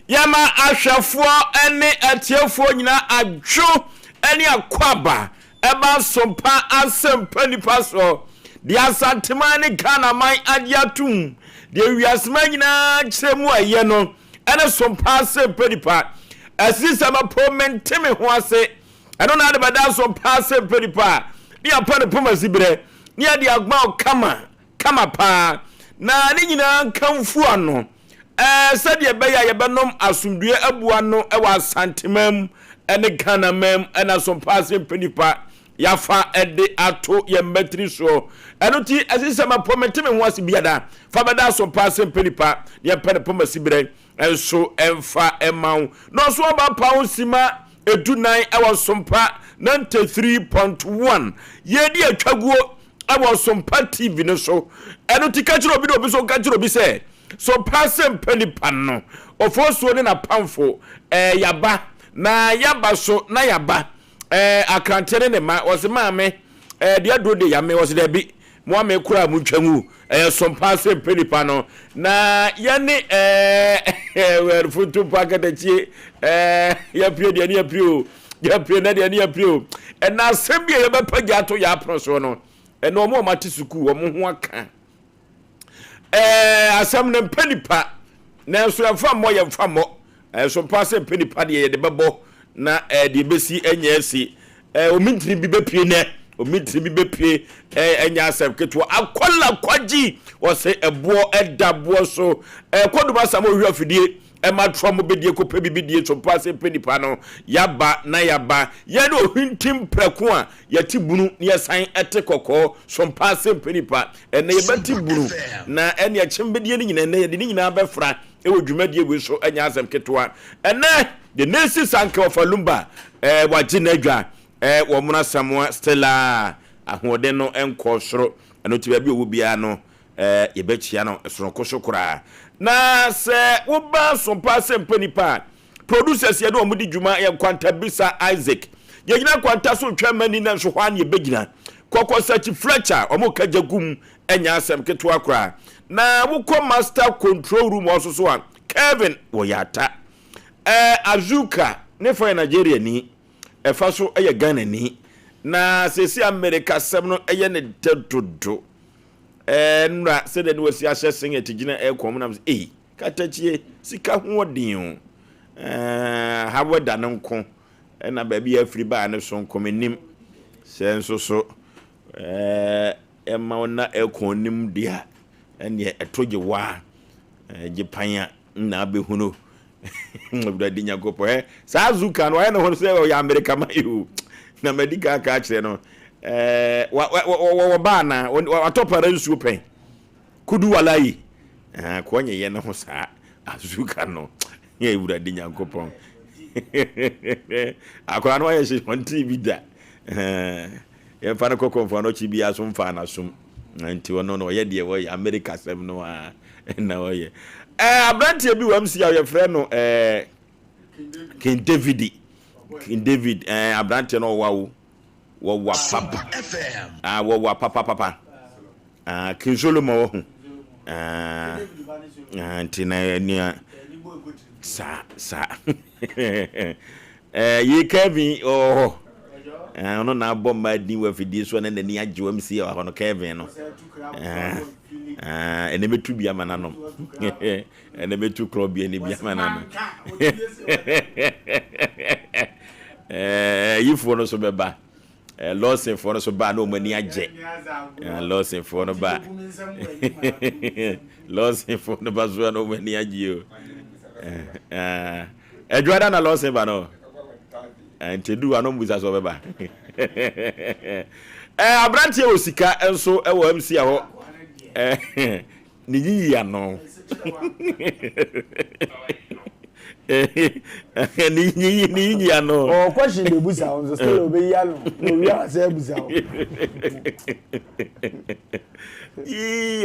Yama ahwefo ene atiefo nyina adwo ene akwaba eba sompa Asem Mpe Nipa so di asantema ne Ghana man agiatum di wiasema nyina kyeremu aye no ene sompa Asem Mpe Nipa asisama pomenteme ho ase eno na de bada sompa Asem Mpe Nipa ni apane pomasibre ni ade agba kama pa na ni nyina kamfu ano sadia beya yebenom asumdue abua no ewa santimam ene Ghana mem ena sompa Asem Mpe Nipa yafa ede ato ye metri so enuti asisema pometeme ho asibiada fa bada sompa Asem Mpe Nipa ye pene pomasibre enso emfa emaw no so ba pawo sima edunan ewa sompa 93.1 yedi atwaguo ewa sompa TV no so enuti kachiro bi do bi so kachiro bi se so Asem Mpe Nipa no Oforisuo ne na pamfo yaba na yaba so na yaba akrantere ne ma wose maame de adro de yame wose de bi mo ame kura mu twamu so Asem Mpe Nipa no na yane wer futu pakatachi ya pio de ne ya pio na de ne ya pio na asem bi ye be pagya to ya proso no no mo mate suku wo mo ho aka Asem Mpe Nipa na so yamfa mo yamfa mo so Asem Mpe Nipa de ye de bebo na de besi enya asi omintri bi bepie ne omintri bi bepie enya asem ketwa akola kwaji wose ebo edabo so koduma samo hwa fidie matro mo bedie ko pebibidie so Asem Mpe Nipa no yaba na yaba ye no hintim preko a yati bunu ne yesan ete kokko so Asem Mpe Nipa ene yebati bunu na ene ya chimbedie ni nyina ne ye ni nyina befra ewo dwumadie we so enya asem ketwa ene the nesi sanke ofalumba waji nadwa wo muna samwa stella ahode no enko soro eno ti bia owo bia no yebechia no soronko sokora na se wo ba so Asem Mpe Nipa producers ye do omudi dwuma ye kwanta bisa Isaac ye gina kwanta so twamani na so hwan ye begina kokko search Fletcher omo kajagum enya asem ketwa kora na wo ko master control room ososo a Kevin woyata Azuka ne for Nigeria ni efa so eye Ghana ni na sesi America sem no eye ne dedodo nra se de wasi ahye sen etigina ekom na katachie sika hoodin hawo da nko na ba bia afri ba ne so nkomenim senso so ema na ekonim dia ene etoge wa gipanya na abehunu mabdadi nyagopo sa Azuka no na ho se ya America mayu na medical ka kire no wa bana watopara nsuo pen kudu walai kwonye ye no ho sa Azuka no ye wuradi nyagopo akwa no ye shi on TV da ye fa na kokon no chi bia so mfa na som nti wono no ye de wo America sem no na wo ye abrantie bi wam si ya ye frɛ no King David abrantie no wawo wa papa wa papa King Solomon wo ho nti na ni sa ye Kevin ono na bomba di wa fidi so na ni agye wam si ya no Kevin no ene metu bia mananom ene metu club bia ni bia mananom yifo no so beba Lawson for no so ba no mani agye Lawson for no ba Lawson for no ba zo no mani agye o edwada na Lawson ba no entedu anom buza so beba abrantie osika enso ewo MC a ho ni ya no ni ya no question de busa on so still obey ya no we are say busa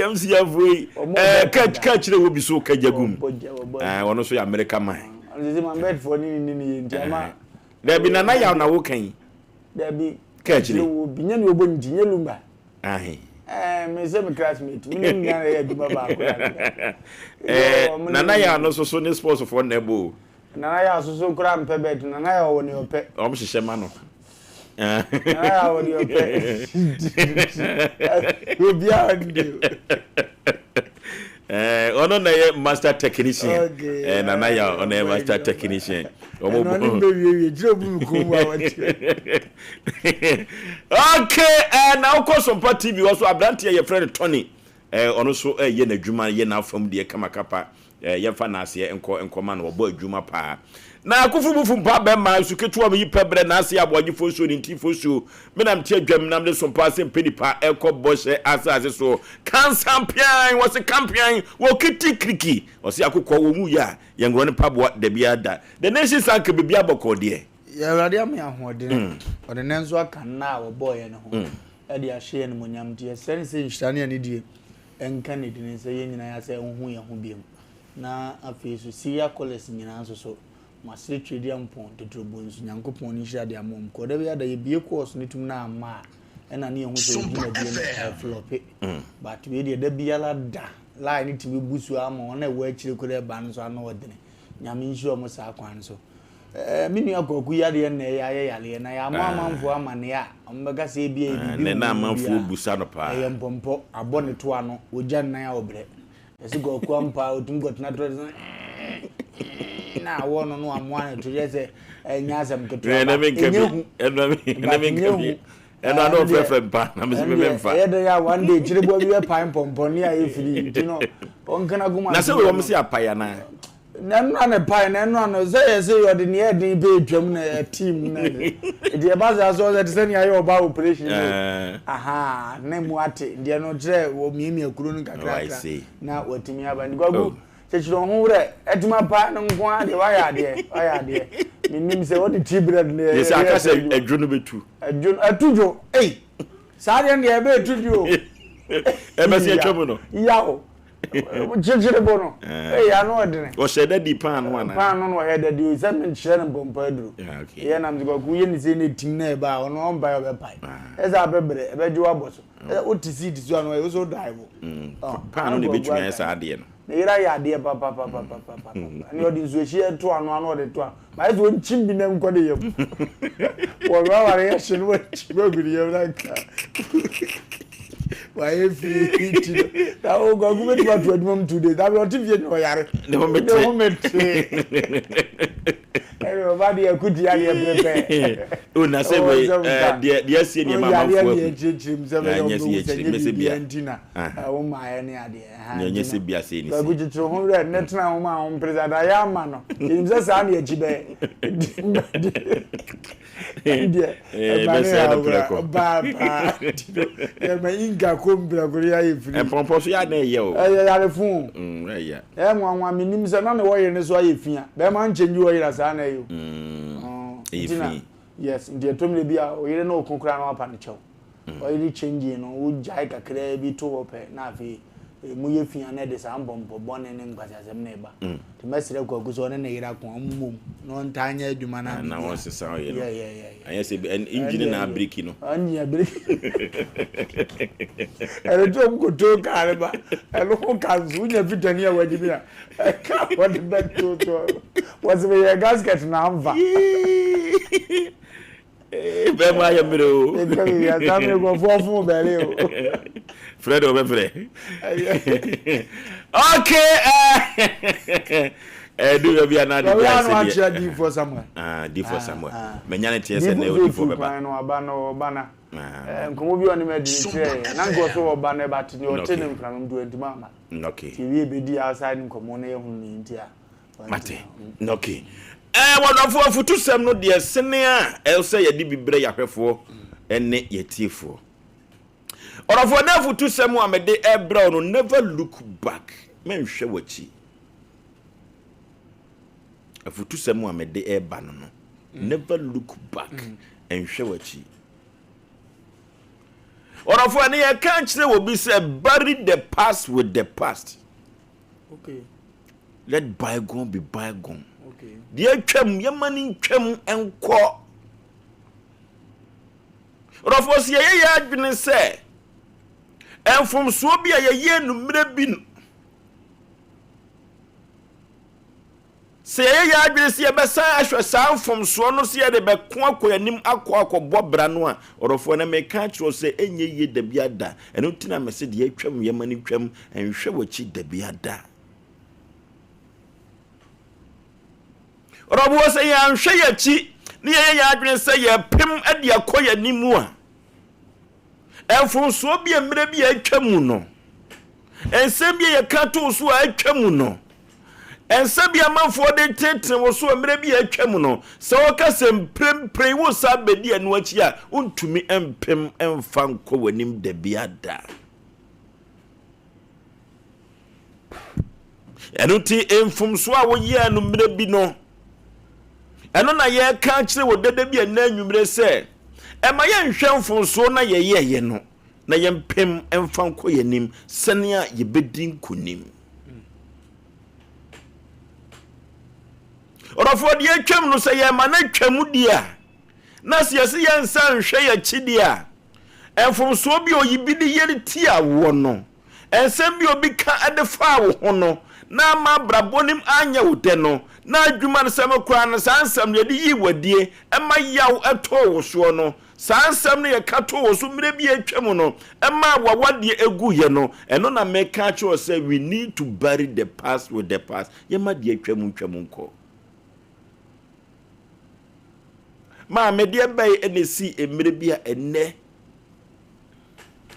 MC avoi catch le obi so kajagum wono so ya America man this man bed for ni jama there be na ya na wo kan there be catch le obi nya ni obonji nya lumba Me say me classmate. Me nim nya ya adwuma ba ko. Nana ya no so ne sports for nebo. Nana ya so kura mpe bet nana ya wo ne ope. Om hihye ma no. Nana ya wo ne ope. Obi a ndi. Ono na ye master technician. Okay. Nana ya ono ye master technician. Omo be jirobu ko wa wati. Okay, now ko Sompa TV also abrante ye friend Tony. Ono so ye na dwuma ye na afam de kamakapa. Ye fa na ase enkoma na obo adwuma pa. Na akufu bufu mpa be ma su ketua me yipebre na ase Aboagye fosuo ni nti fosuo. Me nam tie dwam nam de Sompa Asem Mpe Nipa ekoboshe ase so. Kan champion was a champion wo kiti kriki. Osi akukọ wo mu ya ye ngro ne paboa de bia da. The nation sank bibia bokọ de. Ya awurade am ya hoden. Ode nenso aka na wo boy ne ho. E de ahye ne monyam de sense nhitane ne die. Enka ne de ne se ye nyina ya se hu ye ho biem. Na afesu Syria college nyina so masre trade ampon de trobonsu nyankopon ni hia de amom ko da bia da ye bie course ne tum na ama ena ne ye hu se djuma die ne flope but we de da bia la da line ti bi busu ama ona we akire ko de ba nso ana odene nyame nshi o mo sa kwan so minu akoku ya de na ya yale na ya amanfo amane a ombega se bia bibi ne na amanfo busa no pa ye mpompo abone to ano ogya nan ya obre esi go kwampa otum gotna to na wono no amwana to je enya Asem keto na me nkabi eno no fefe mpa na me me mfa e de ya one day chirebo bi pan pompon ya efiri tino onkana guma na se we mo se apaya na no na pan no no say you de ne edin be dwam na team na de ba za so that say ya yo ba operation aha na mu ate de no kire wo miemi akuru no kakra na watimi aba ngwagu chechiro hunre etuma pa no nko ade wa ya de minim se what the bread ne yes aka se adwunu betu atujo sare ne e be atujo e be se atwam no yawo chechire bono ya no odene o sheda di pan no ana pan no heda di se men chere no bompa aduru ye nam zigo ku ye ni se ne tim na e ba ono on ba yo be pai e za bebre e be jiwa boso o tisi tisi ano e so dive pan no ne betumi esa ade no ira ya de papa ani odi nsuochi eto ano ode to ma ezo nchimbi na nkode yem wo wa ya shinu wa chibaguri yem na ka wa efi ti da o go go metu atu adumam today da be oti vie no yare ne ho mete ero ba de akudi ya de pepe o na se we de asie ni mama fo ya chichim se be se bia ntina o ma ya ne ade nye se bia se ni ba bujitro ho re netna ho ma ho president ya ma no imza sa na echi be be se na preko ba e ma inga kombra gori ya ifri pompo so ya na ye o ya le fun ya nwa minim se na ne wo ye ne so ayefia be ma nchenji wo yira sa na yo efi yes ndi etomle bia o yire na okunkura na apa ne chew o yire change no wo jai kakra bi to ope na afi mu ye fia na de sa mbombo bone ne ngbaza Asem na eba ti mesire kwa guso ne yira kwa mmom no ntanya adwuma na won sesa o ye no yeah anya se engine na breki no anya breki ere to mko to kare ba elo ko kanzu nya fitani ya wajibi na ka what back to was be gasket na amva be ma ya mire o ya tamre go fofu bele o Fred Obefre. Okay. Do you be another D for somewhere. D for somewhere. Menyane tiese na o D for beba. No abana. Nkomo bi oni me di tire. Na ngo so oba na ba ti ni o tene mfram do enti mama. Okay. Ti wi be di outside nkomo na ehun ni ntia. Mate. Okay. Wonderful afutu sem no de sene a else ye di bibre yahwefo ene yetifo. Or of whatever to someone a day air brown, never look back. Men show what she. A for to someone a day air banana. Never look back and show what she. Or of one year can't say will be said, bury the past with the past. Okay. Let bygone be bygone. Okay. Dear chum, your money chum and quack. Or of was ye had been say. Enfomso bi a ye numre bi no. Se ye ya adwene se ye besan ahwe sa enfomso no se ye de beko akoyanim akobɔ bra no a orofo na meka kiro se enye ye da bia da eno tina me se de atwam ye mani twam enhwe wachi da bia da. Orofo se ye anhwe yachi ne ye ya adwene se ye pem ade akoyanim a enfomso bi emre bi atwam no ensem bi ye kato so atwam no ensabi amanfo de tete wo so emre bi atwam no se wo kasem prempren wo sa bedi anu achi a untumi empem emfa nko wanim da biada enu ti enfumso a wo ye anu mre bi no eno na ye ka kire wo dede bi na anwumre se ema ye nhwe mfumso na ye no na ye mpem emfa nko yanim senia ye bedi nkonim. Orofo de atwam no se ye ma na twam dia na se ye nsan hwe ya chidia enfomso bi oyibi de yeri ti awo no ensem bi obi ka adefa wo ho no na ma brabonim anya wo de no na adwuma no sem kura no sansam ye de yi wadie ema yaw eto wo so no sansam no ye kato wo so mre bi atwam no ema wawadie egu ye no eno na meka cho say we need to bury the past with the past ye ma de atwam nko. Ma me de bay enesi emre bia enne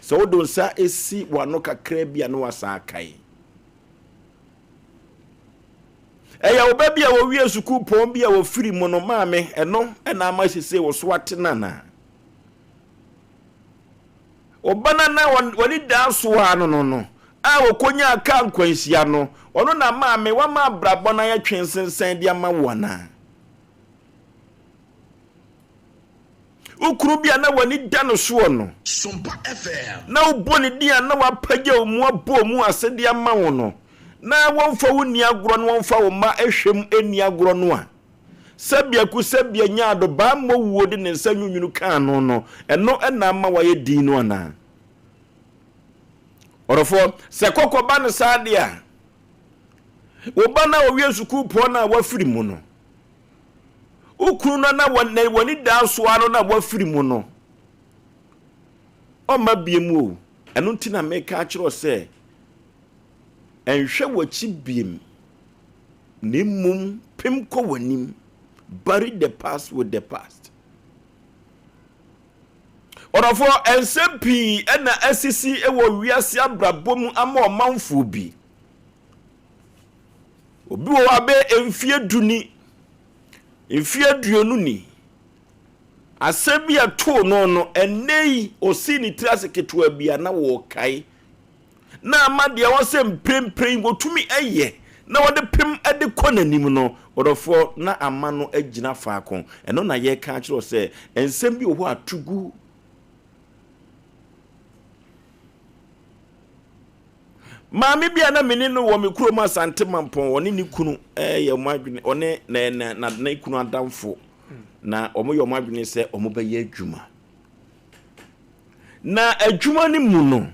so do nsa esi wano kakra bia no wasa kai eya oba bia wo wie suku pon bia wo firi mu no ma me eno na ama sese wo so atena na obana na woni da so ano no a wo konya aka nkwansia no ono na ma me wa ma brabo na ya twensensen dia ma wona ukuru bia na wani dano so no Sompa FM na uboni dia na wapagya omu abo mu asede ama wo no na wonfa wo ni agoro no wonfa wo ma ehwem eni agoro no a sabia ku sabia nyaado ba mo wuo de ne nsa nwunwunu kan no eno na ama waye din no na orofo se kokoba ne saade a wo ba na wo wie suku po na wafiri mu no ukuru na wani da so ano na wafiri mu no o ma biem o eno ntina meka kiro se enhwe wachi biem nimum pem ko wanim bury the past with the past. Orofo ensempi na asisi ewo wiase abrabom ama omanfo bi obi wo abe emfie duni ifia duonu ni asebia to no enei osini traseketo bia na wo kai na amade wo se mprempren wotumi eye na wode pem ade konanim no orofo na amano agina faako eno na ye ka kiro se ensem bi oho atugu Mami bia na meni no wo me kuro ma sante mampon woni ni kunu ye omadwene one na kunu adamfo na omo ye omadwene se omo be ye adwuma na adwuma ni mu no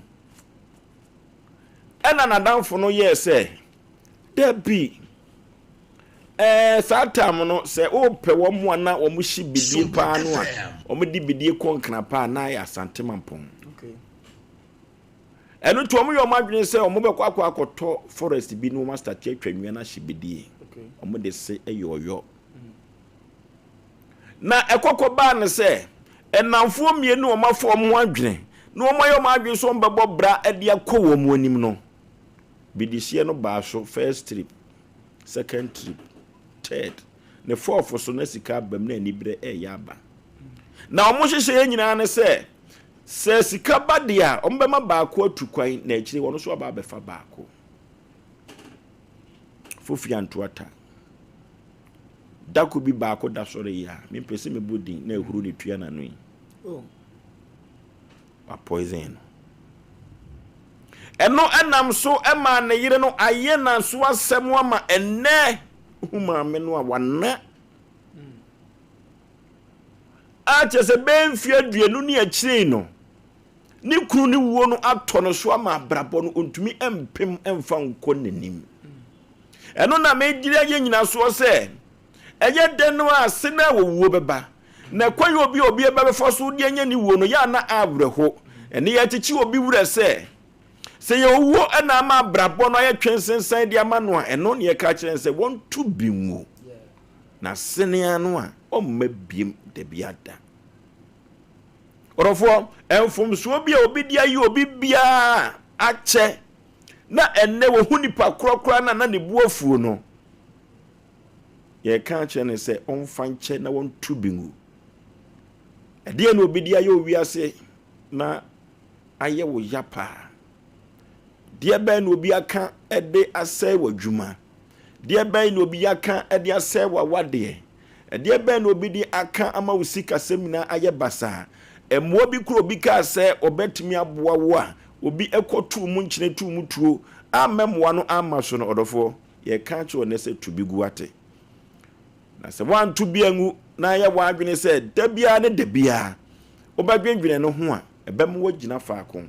na adamfo no ye se da bi satam no se o pe wo mo na wo mo hyi bidie pa no a omo di bidie konkna pa na ya sante mampon. Eno to omo yo madwene se omo be kwa akoto forest bi no master tie twanwe na hyebedie omo de se eyoyo na ekoko ba ne se enamfo mienu omo afo omo adwene no omo yo madwene so mbebo bra ade akowo omo anim no bidihie no ba so first trip second trip third ne fourth so na sika bam na anibre yaba na omo hyehye nyina ne se sika badia ombema baako atukwan na akire wono so aba befa baako fofia ntoata dako bi baako da sore ya me pese me bodi na ehuru ni tua na no a poison eno enam so ema ne yire no aye na so asem ama enne huma me no awana a chese ben fie duenu ni akire no ni kunu ni wuo no atɔ no so ama abrabɔ no ontumi empem emfa nkɔ nanim ɛno na me gire ye nyina so sɛ ɛyɛ den no a se na wo wuo beba na kwaye obi ebɛfɔ so de anya ni wuo no ya na abrɛho ɛne yɛ tikyi obi wura sɛ ye wuo ɛna ama abrabɔ no ayɛ twensensan de ama no a ɛno ne yɛ ka kyerɛ sɛ wɔn tu bi nwu na senea no a ɔmma biem de biada orofo enfomso bi a obi dia yi obi bia ache na enne wo hunipa krokra na ne buafuo no ye ka che ne se onfa nche na won tubingu ade na obi dia yi owiase na aye wo yapa de ba na obi aka ede asai wadwuma de ba na obi aka ede asai wawade de ba na obi di aka ama usika semina aye basa emmo bi kuro bi ka se obetimi aboa wo a obi ekotu mu nkyene tu mu tuo amemwa no amaso no odofo ye ka che one se tubi guate na se wan tubi angu na ye wa adwene se dabia ne dabia obadwendwene no ho a ebem wo gina faako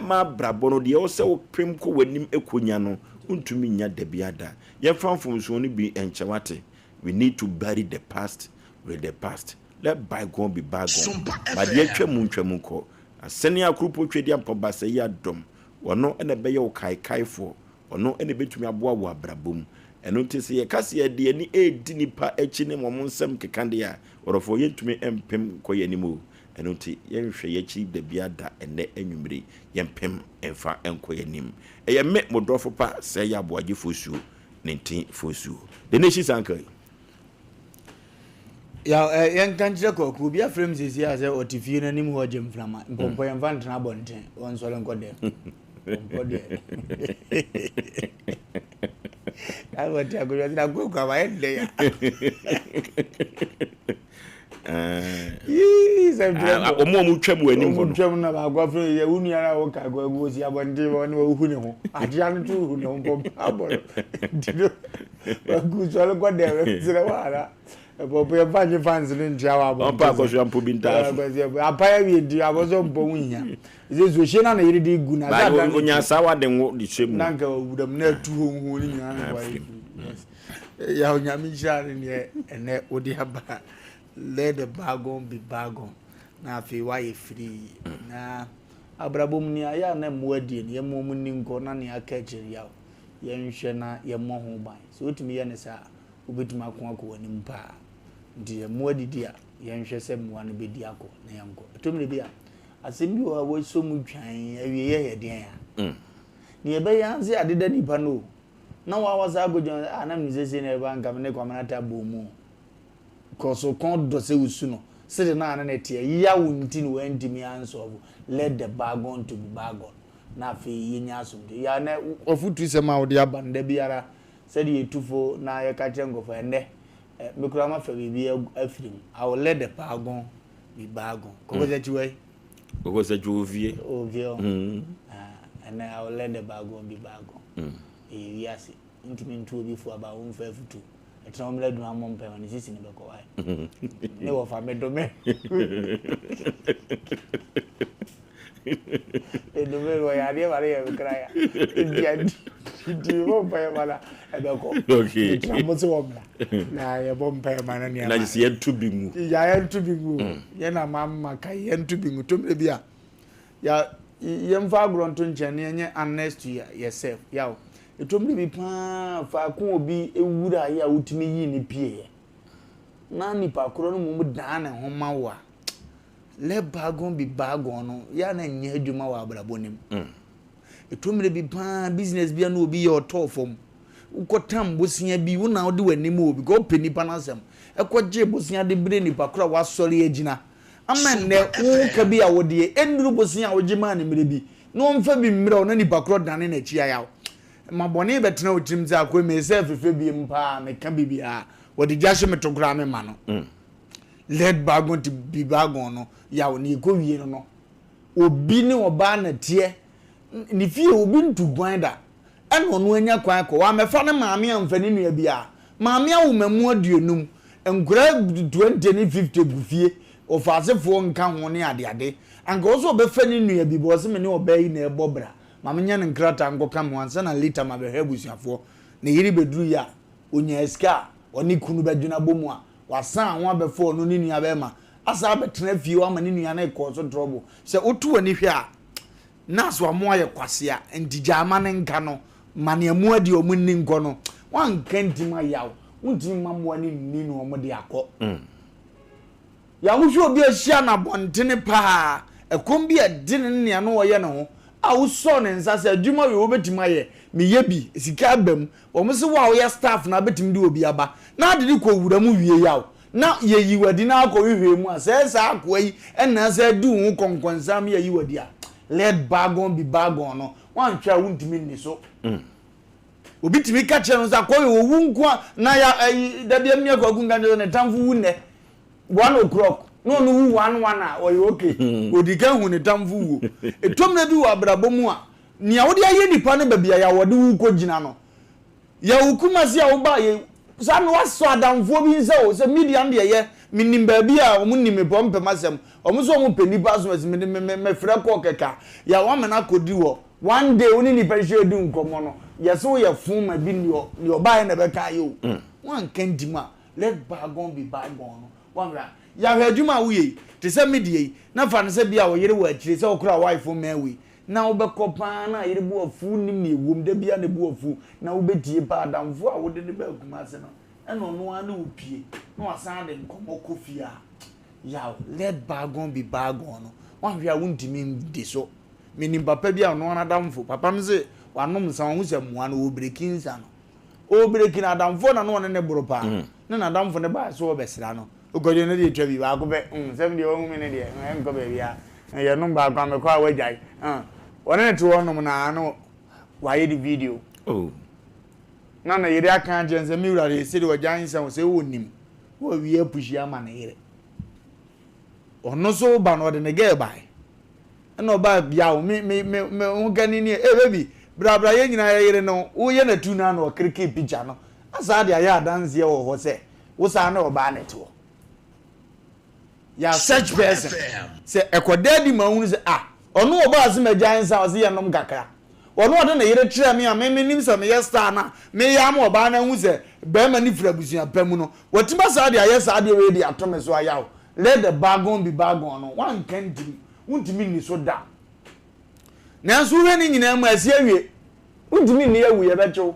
ma brabo no de o se wo pem ko wanim ekonya no untumi nya dabia da ye famfom so no bi enchewate. We need to bury the past with the past. Let bygone be bygone. But ye twemu ko. Aseni akrupo twedi ampoba se ya dom. Wono ene beye o kai fo. Wono ene betumi aboa wo abrabom. Eno ntese ye kase ye de ni edi nipa echi ne mo nsem kekande ya. Orofo ye tumi empem ko ye nimu. Eno nti ye hwe ye chi de bia da ene anwumre ye empem emfa enko ye nim. Eye me modrofo pa se ya Aboagye Fosuo 19 Fosuo. The nation sankai. Ya yan kanjira ko ku bia frame sisi ya se otifie na nim ho gem flama mpompo yan van tena bonten won so len kode kode ai wati agoro na go kwa wa ende ya omo twam anim ho twam na ba gwa frame ye unu ya na wo ka gwa go si abonte won wo hu ne ho adia no tu hu ne ho mpompo aboro dido ba ku so len kode we sire wala Bobo ya fanye fans ni njawa abo. Ampa ko so ampo bi nta. Apa ya wi di abozo mpo wunya. Ize zo she na na yiri di gu na za da. Ba onya sawa de wo di chemu. Na nka wudam na tu ho ni nyana kwa yi. Ya onya mi jare ni ene odi haba. Let the bagon be bagon. Na afi wa ye free. Na abrabom ni aya na muadi ni ye momu ni nko na ni aka kire ya. Ye nhwe na ye mo ho ban. So otumi ye ne sa obetuma akon akọ wani mpa. Ndi muadidi a yenhwe se mwa no bedi akọ na yanko tomre bia asem bi wo so mu twan awie ye den ya ni ebe yanze adeda nipa no na wa waza agojon anam ni sese na eba nkam ne kwamana ta bomu koso kon do se usu no se na na tie ya wunti ni wantimi answer let the bargain to be bargain na fe yenya asomde ya na ofutu se ma wo de abanda biara se de yetufo na ye ka chengofo ende Mikurama for baby afrim. I will let the bargain be bargain. Because that way. Because that you vie. Oh, and I will let the bargain be bargain. Yes, intimate to before about 152. A time led my mom permanent is in the Boko. No, if I made domain. The domain where I never cry. You won't pay a mother. Okay. Na ya bompa ya manani ya. Na jisi yentu bingu. Ya yentu bingu. Yena mama ka yentu bingu tumbe bia. Ya yemfa agronto nchene yenye honest to yourself. Yaw. Etumbe bi pa fa ko obi ewura ya utimi yi ni pie. Na nipa koro no mu dan na homa wa. Le bagon bi bagon no ya na nye adwuma wa abrabonim. Etumbe bi pa business bia no obi ye otofom. Ukotam bosia bi wona ode wanim obi go penipa na asem ekogye bosia de bre nipa kora wasori agina amen ne uka bi a wode enduru bosia ogima ne mire bi no mfa bi mire ona nipa kora dane na chia yawo mabone betena otim za akwa me se fefe bi mpa me ka bibia wode jashe metokura me ma no let bagon to be bagon no yawo ni ko wie no obi ne oba na tie ni fie obi ntu gwanda eno no anya kwan ko wa mefa ne maame amfani nua bia maame awo mamu aduonum enkura 20 ni 50 gufie ofasefo nka ho ne ade anka oso obefa ni nua bi bo se me ne obai na ebobra ma menya ne nkrata ngoka mo ansa na later ma be hebusuafo ne yiri beduru ya onya eska oni kunu bedwuna bomu a wasan ho abefo no ni nua be ma asa betena fie wa ma ni nua na ikoso trouble se otu ani hwe a naso amo aye kwase a ndija ama ne nka no mane amu adi o munni nko no wan kantima yawo untim mamu ani ni no mo de akọ ya wuhwe obi ahia na bontene pa ekombi adine ne ne no ye ne ho a wuso ne nsa se adwuma we obetima ye meye bi sika abam o mo se wa wo ya staff na betim de obi aba na adede ko wura mu wie yawo na ye yiwadi na akọ hwehwe mu a se sa akọ yi enna se du hu konkonsa me ye yiwadi a let bagon be bagon no wan twa wuntimi ni so obi timi ka che no za ko yo wu nko na ya da bia mi akọ gunga ne tamfu wu ne 1 o'clock no wu 1 a oyo okay odika hu ne tamfu wu etom na bi wa abrabom a nia wo de aye nipa ne babia ya wo de wu ko gina no ya hukuma si a wo ba ye sa no waso adamfo bi nse o se media de ye minim ba bi a omu nim pompe masem omu so omu penipa so me frɛ ko keka ya wa mena kodi wo one day oni ni pɛhwe edu nkomo no yeso ye fun ma bi ni oba na be ka yo wan kandima let bagon be bagon no wan ra ya hwaduma wuye te se media na fa ne se bia wo yere wa akire se okura wife ma we na wo be kopa na yere bu afu nim ne ewom da bia ne bu afu na wo betie pa adamfo a wo de ne ba kuma se no eno no anu opie na wasan de nkomo kofia ya let bagon be bagon no wan hwa wuntimi de so mini papa bia no na adamfo papa mze wanom san hu se moa no wo breaking sa no o breaking adamfo na no ne boropa na adamfo ne ba so obesra no ogoje ne de twa bi ba ko be 70 o hu me ne de enko be bia ye no ba kwa me kwa wajai one to onom na no waye di video na yere aka agenze mi wura de se de wajan san wo se wonim wo wi apushi ama na yere ono so ba no de ne ge bai no ba bia o me hu gani ni baby bra ye nyina yere no wo ye na tu na no krike picture no asa de aya dance ye wo ho se wo sa na oba na to ya search person se ekoda di ma hu se ono oba azima jansa o se ye nom kakra ono ode na yere kire me a me nim se me ye star na me ya ma oba na hu se be ma ni frabusu apamu no watima sa de aya sa de we di atome so aya let the bagon be bagon no one can do untimi ni so da nanso we ni nyina mu asie awie untimi ni awu ye becho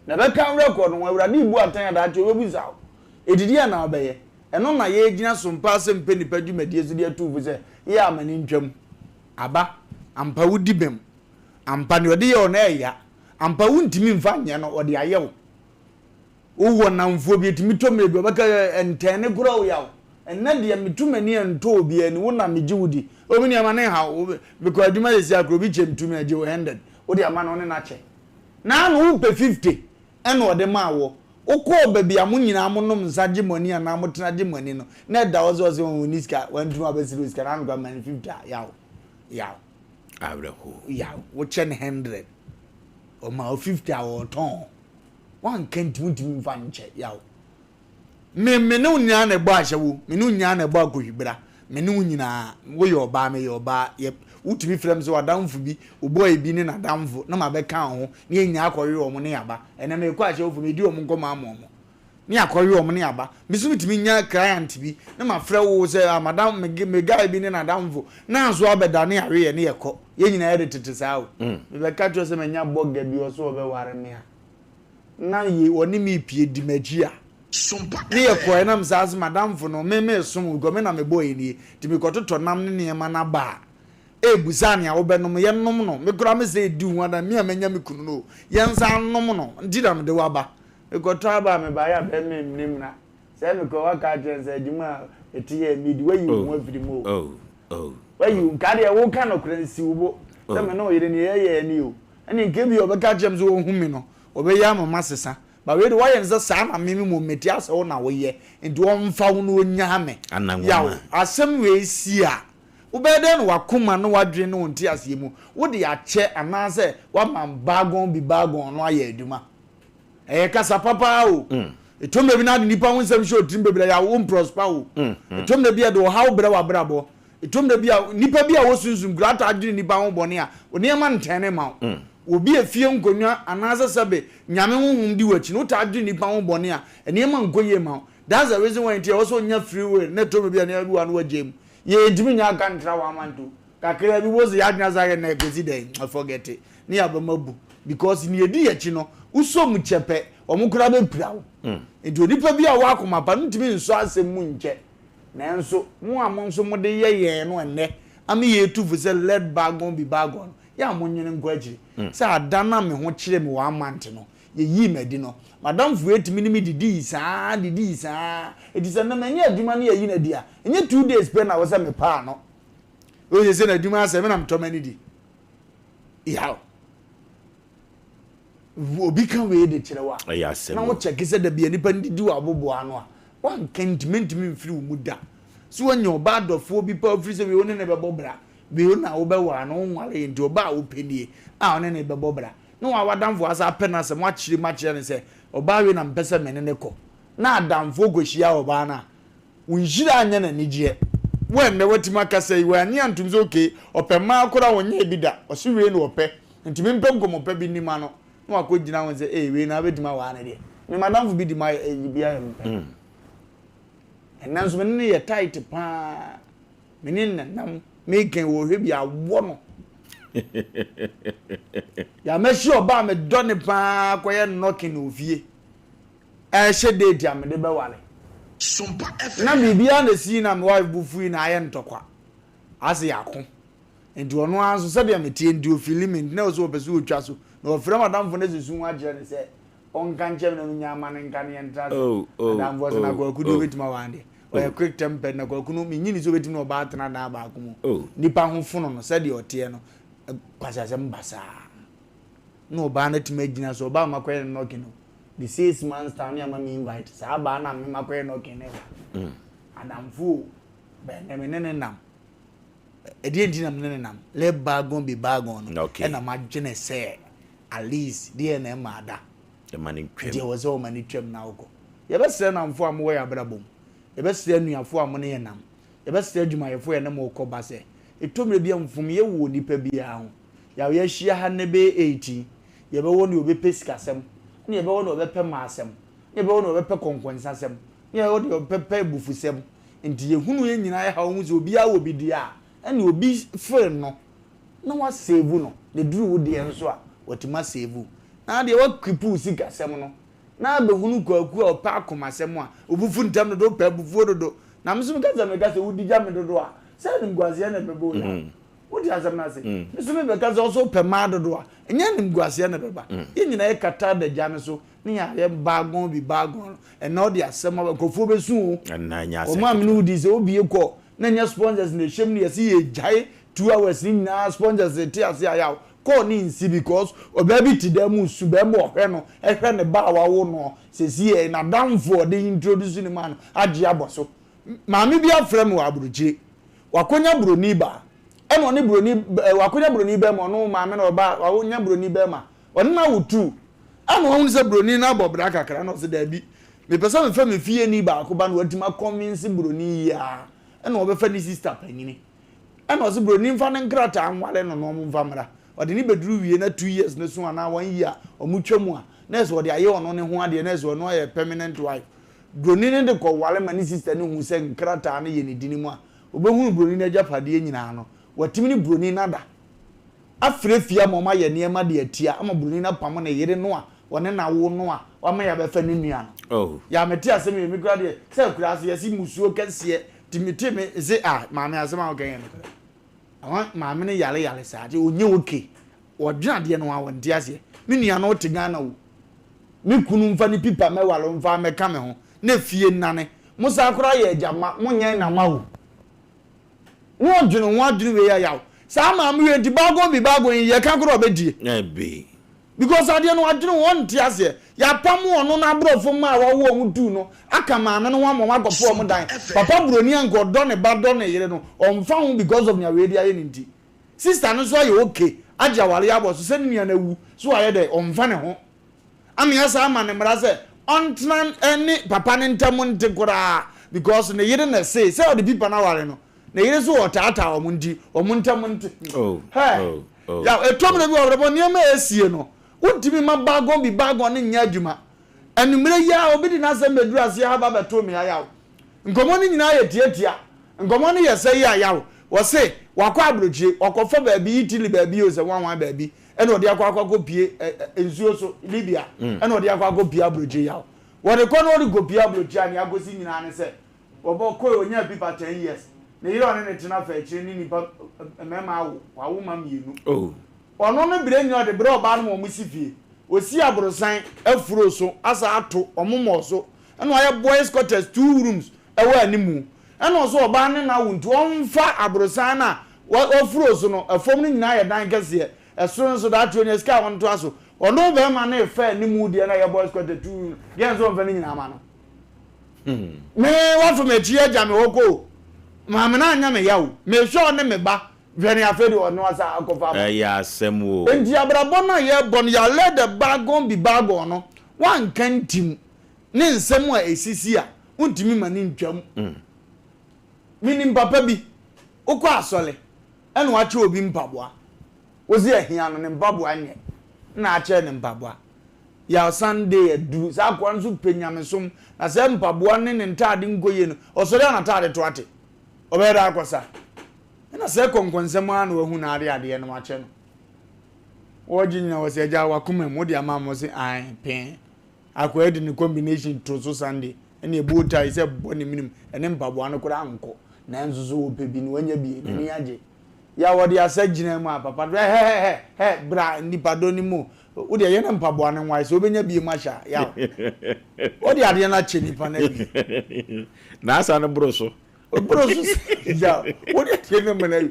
na be kan record no awurade ibu atan da acho we buza edidi na obeye eno na ye gina Sompa Asem Mpe Nipa dwumadi ezidi atufu se ye amani ntwam aba ampa wudi bem ampa ne ode ye ona eya ampa wuntimi mfa nye no ode ayewo wo na mfo bi etimi tomre bi obeka entene kura wo yawo enna de mitumani ento obi ani wo na mejiwudi obi ni amane ha because aduma yesi akro bi chemtumi aje 100 wo de amane one na che na no wo pe 50 ena ode ma wo ukọ baby amu nyina amonom nsaje moni ana amotena je moni no na da ozo woniska wantuma abesiru ska na ngwa man 50 yaw abreho yaw wo chen 100 o ma 50 awo ton wan kanti mutimi mfa nche yaw me ne unya na egbo ahyewo me ne unya na egbo akohibra me ne unyina wo yoba me yoba yep utimi frem so adamfo bi oboy bi ne na adamfo na ma be kan ho ne enya akowe omo ne yaba ene me kwa ahyewo me di omo nkoma amomo ne akowe omo ne yaba me so mitimi nya client bi na ma frɛ wo se madam me guy bi ne na adamfo na so abeda ne awe ne yekɔ ye nyina yede tete saa o me be ka tro se me nya boga bi o so obe ware me a na ye woni mi pie di magia Sompa ne yekɔ na msas madamfo no me som go me na me boy ni ti me kototo nam ne ne ma na ba ebusani a wo benom ye nom no me kura me se di hu ada me amanya me kunu no ye nsa nom no ndida me de waba e ko traba me ba ya be me nim na se me ko waka jense adwuma etiye mi di wayi hu afiri mo wayi nka de wo ka no kura nsi wo se me no yire ne ye ni o ani nke bi obeka jem so wo hu me no obeya mama sesa ba we de waye nza sa na me mo meti asa wo na wo ye ndi wo mfa wo no onya me ya asem we si a ubeden wakuma no wadwe no nti asemu wo de ya che anase wa man bagon bi bagon no aye aduma kasa papa o etom na bi na nipa ho nsem show trim bebre ya wo prosper wo etom na bi ya do how bra wa brabo etom na bi ya nipa bi a wo sunsun grata adwene nipa ho bone a oni ma ntene ma obi efie nkonwa anasa sebe nyame honhum di wachi no ta adwene nipa ho bone a eni ma nkoye ma that's the reason why it also nya free will na etom bi ya na ruwa no wajem ye ntimi nya kan tra wa manto kakra bi wo se ya adwene za na president I forget it ni abamabu because ni edi yachi no usom chepe omukura be prawo enti onipa bi a wa akoma pa ntimi nso asem mu nche nanso mu amonso mo de yeye no enne ami ye tufu se let bagon be bagon ya monyene nkwaji se adana me ho kire me wa amante no ye yi medi no madam fu etimi ni mi didi saa eti se na menye aduma na ye yi na dia enye 2 days pe na wo se me pa no o ye se na aduma ase me na mtomani di yaw obi kan we de kire wa na wo check se da bia nipa ndidi wa abobo ano a wan kentiment mfiri wo muda so wanya oba adofo bi pa ofiri se we one ne bebo bra we na wo be wa no nwale ndi oba wo penie a one ne bebo bra no wa wadamfo asa pena se mo akire ma kire ne se oba we na mpese mene ne ko na adamfo gohia oba na wonjira anya na nigye when ne watima kasa yi wa ni antum so okay opema akora wonye bida o se we no ope ntimi mpem ko mo pe bi ni ma no no akogina won say we na bedima wa na de me madam fu bi di ma bia em enanso me ne ye tight pa me ne nam me ken wo hwe bia wo no ya me sure ba me do ne pa koye knocking ofie she date am de be wale Sompa FM na bibia na si na me wife bu fu na aye ntokwa ase yakon enti ono anso se bia me tie ndi ofiliment na so opesu otwa so na ofre madam fu na susu wa jere ne se onka nche na nya amane nka ne entra madam fu na go kudu betima wande o quick temper na go kunu mi nyini so betima no ba atena na ba akumo nipa ho funo no se de ote no kwasase mbasa no ba na tima gina so ba makwe no kino the 6 months time ya mama invite sa ba na me makwe no kino adam fu be ne me ne nam edi enti nam ne nam le bagon be bagon no e na ma gene se at least dey na ma da the money twem dey was all money twem na ugo ye be se nam fu am wo ya brabom ye be se anuafo am ne ye nam ye be se adwumayefo ye na mo ko ba se etomre bia mfum ye wo nipa bia ho ya ye hia ha ne be 80 ye be wo ne obe pesikasem ne ye be wo ne obe pe maasem ye be wo ne obe pe konkwensasem ye wo de obe pe bufusem enti ye hunu ye nyina ye ha wo ze obi a wo bi dia ene obi free no na wa save no de duru wo de enso a watima save na de wa kripu sikasem no na be hunu kwaku a opa akomasem a obufu ntam no do pa bufu do na msum kaza me gase wo dija me do a se ngwasia na bebo na wodi asem na se msum be kaza also pa ma do a enye ngwasia na beba ye nyina ye kata da jane so ni ya ye bagon bi bagon e na odi asem kofo be su na nya se o ma me no di se obi ekọ na nya sponsors na shem ni yesi ye jai 2 hours ni na sponsors te ase ayaw ko ni nsi because obabi ti dem su be mo hwe no e hwe ne ba wa wo no se si e na damfo de introduce ni man agi aboso maami bia frem wa aburuchi wakonya broni ba e no ne broni wakonya broni ba mo no maami no ba wakonya broni ba ma won na wutu amo won se broni na bobra kakra no se da bi me pesa me fa me fie ni ba ko ba no watima convince broni ya e no obefa ni sister panyini e no se broni mfa ne nkrata anwale no no mfa mra odi ni beduru wie na 2 years na so ana 1 year omutwam a na so odi aye ono ne ho ade na so ono ye permanent wife broni ne de ko wale mani sister ne hu se nkrata na ye ne dini mu a obehunu broni na japade nyina no watimi ni broni nada afrefia moma ye ne ma de atia ama broni na pam na yere no a wone na wo no a wama ya be fa ne nua no ya meti asem ye mi kura de se kura ase ye si musuo kese timiti me ze maame asem a ogan ye no maame ne yale sa je onye oke odwa de no a wonte ase me nua no te Ghana wo me kunu mfa ni pipa me walo mfa me ka me ho na fie nane musa kura ye jama munye na mawo no odwunu we ya sa maame we di bago bi bago ye ka kura obedie be because ade no adwunu wonte ase ya pam ono na brofo ma wa wo mu du no aka maame no wa mo agofo mo dan papa broni anko do ne ba do ne yire no omfa hu because of nya we dia ye nti sister no so ye okay aja wale ya boso se nua na wu so aye de omfa ne ho ame asa ama ne mra se ontran any papa ntamunte kura because ne yire na say the people na ware no na yire so otata omunti omuntamunte hey ya etom na bi obrebo niam esie no untimi ma bagon bi bagon ne nya adwuma anumre ya obi di na asem beduru ase ha ba beto me ya nkomo ni nyina ye tietia nkomo ni ye say ya wo say wakọ abrochie wakọfọ baabi Italy baabi o se wanwan baabi ene odi akọ pie ensuo so Libya ene odi akọ pie abrochie ya wo de ko no odi go pie abrochie ani agosi nyina ne se obo ko onya pipa 10 years ne yire one ne tena fa echi ni nipa mema wawo ma mienu ono no bire nya de bire oba no mo sifie osi abrosan afuro so asa ato omomo so ene oya boys quarters 2 rooms ewa animu ene oso oba ne na wuntu onfa abrosan na ofuro so no afom ni nyina ye dan kese esoro so da tro ni ska won to aso ono be ma na efa animu de na ye boys quarters 2 gen so mfa ni nyina ma no me wa fo me tie ja me hoko ma me na anya me yawo me sure ne me ba veni afedi ono asa akofa ya asem wo enti abrabo na ye bon ya let the bagon bi bagon no wan kantim ne nsem a esisi a untimi ma ni ntwam minim papa bi ukọ asole ene wa che obi mpaboa ozi ehia no ne mpaboa nye na ache ne mpaboa ya Sunday edu sa kwa nso penyamesom na se mpaboa ne ntade ngoye no osore na tade to ate obeda akosa na se konkonsem a na wahu na ade no ache no woji nyina wo se ja wakuma mu de ama mo se ai pen akwa edi ni combination to so Sunday ene ebuota ise boni minim ene mpaboa no kura anko na nzuzu wo pebi ni wanya bi ni age ya wodi asagina mu papa he bra nipa do ni mu wodi ye na mpaboa ne nwa ise obenya bi masha ya wodi ade na che nipa na bi na asa no broso ya wodi ade na mena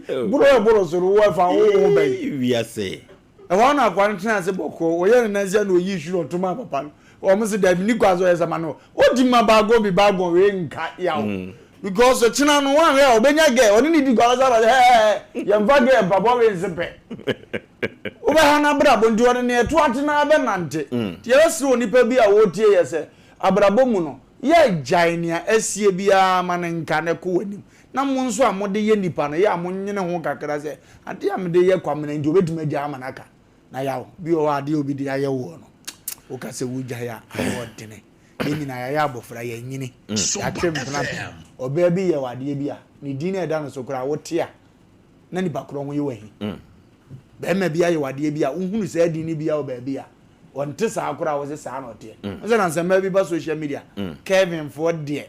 broso wo fa wo be wi ase e wona akwa ntina se boko wo ye na nsia na oyi hwiro toma papa no o mo se da bi ni kwazo ye sama no odi ma bago bi bago we nka ya because china no wan we obenya ge oni ni di kwazo ba ye mfa ge baba we nsepe oba hana brabo ndi oni ne to atena be nante ye se oni pa bi a wo tie ye se abrabo mu no ye jainia asie bia manenka ne ko wanim na mo nso a mo de ye nipa no ye amonyene ho kakra se ade am de ye kwamena ndi obetuma gya amanaka na yawo bi o ade obi de aye wo no o ka se wugya ya odene eni na ya abofra ya nyini ya twempna oba bi ye wade bi a ni din na eda no so kura wote a na ni bakro ho ye wahi be ma bi aye wade bi a unhunu se adi ni bi a oba bi a onte sa akura wo se sa na ote nse na nsema bi ba social media Kevin for de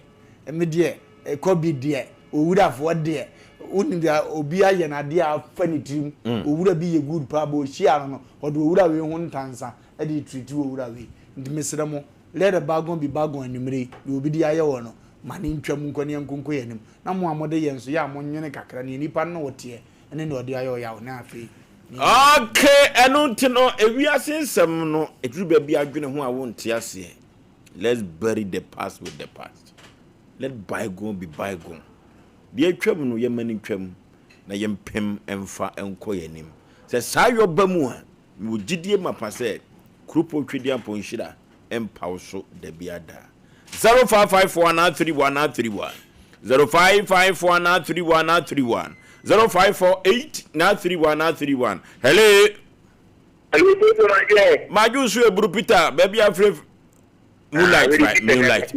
me de Kobe de owura for de uninga obi aye na de a fanitim owura bi ye good pa bo hia no odo owura we hu ntansa e de treat owura we ndi mesere mo let the bagon be bagon anumre obi di aye wo no mani ntwam nkoni nkonko yanim na mo amode ye nso ya mo nwene kakra ne nipa no wote ene ne odi aye wo ya na afi okay enu no ewiase nsem no etruba bi adwene ho a wonte ase let's bury the past with the past let bygone be bygone bi atwam no ye mani twam na ye mpem emfa enko yanim se sayo ba mu a wo gidie mapa se krupo twedi amponhira empawso da biada 0554931131 0554931131 0548931131 hello maju su eburu Peter baby afre moonlight right moonlight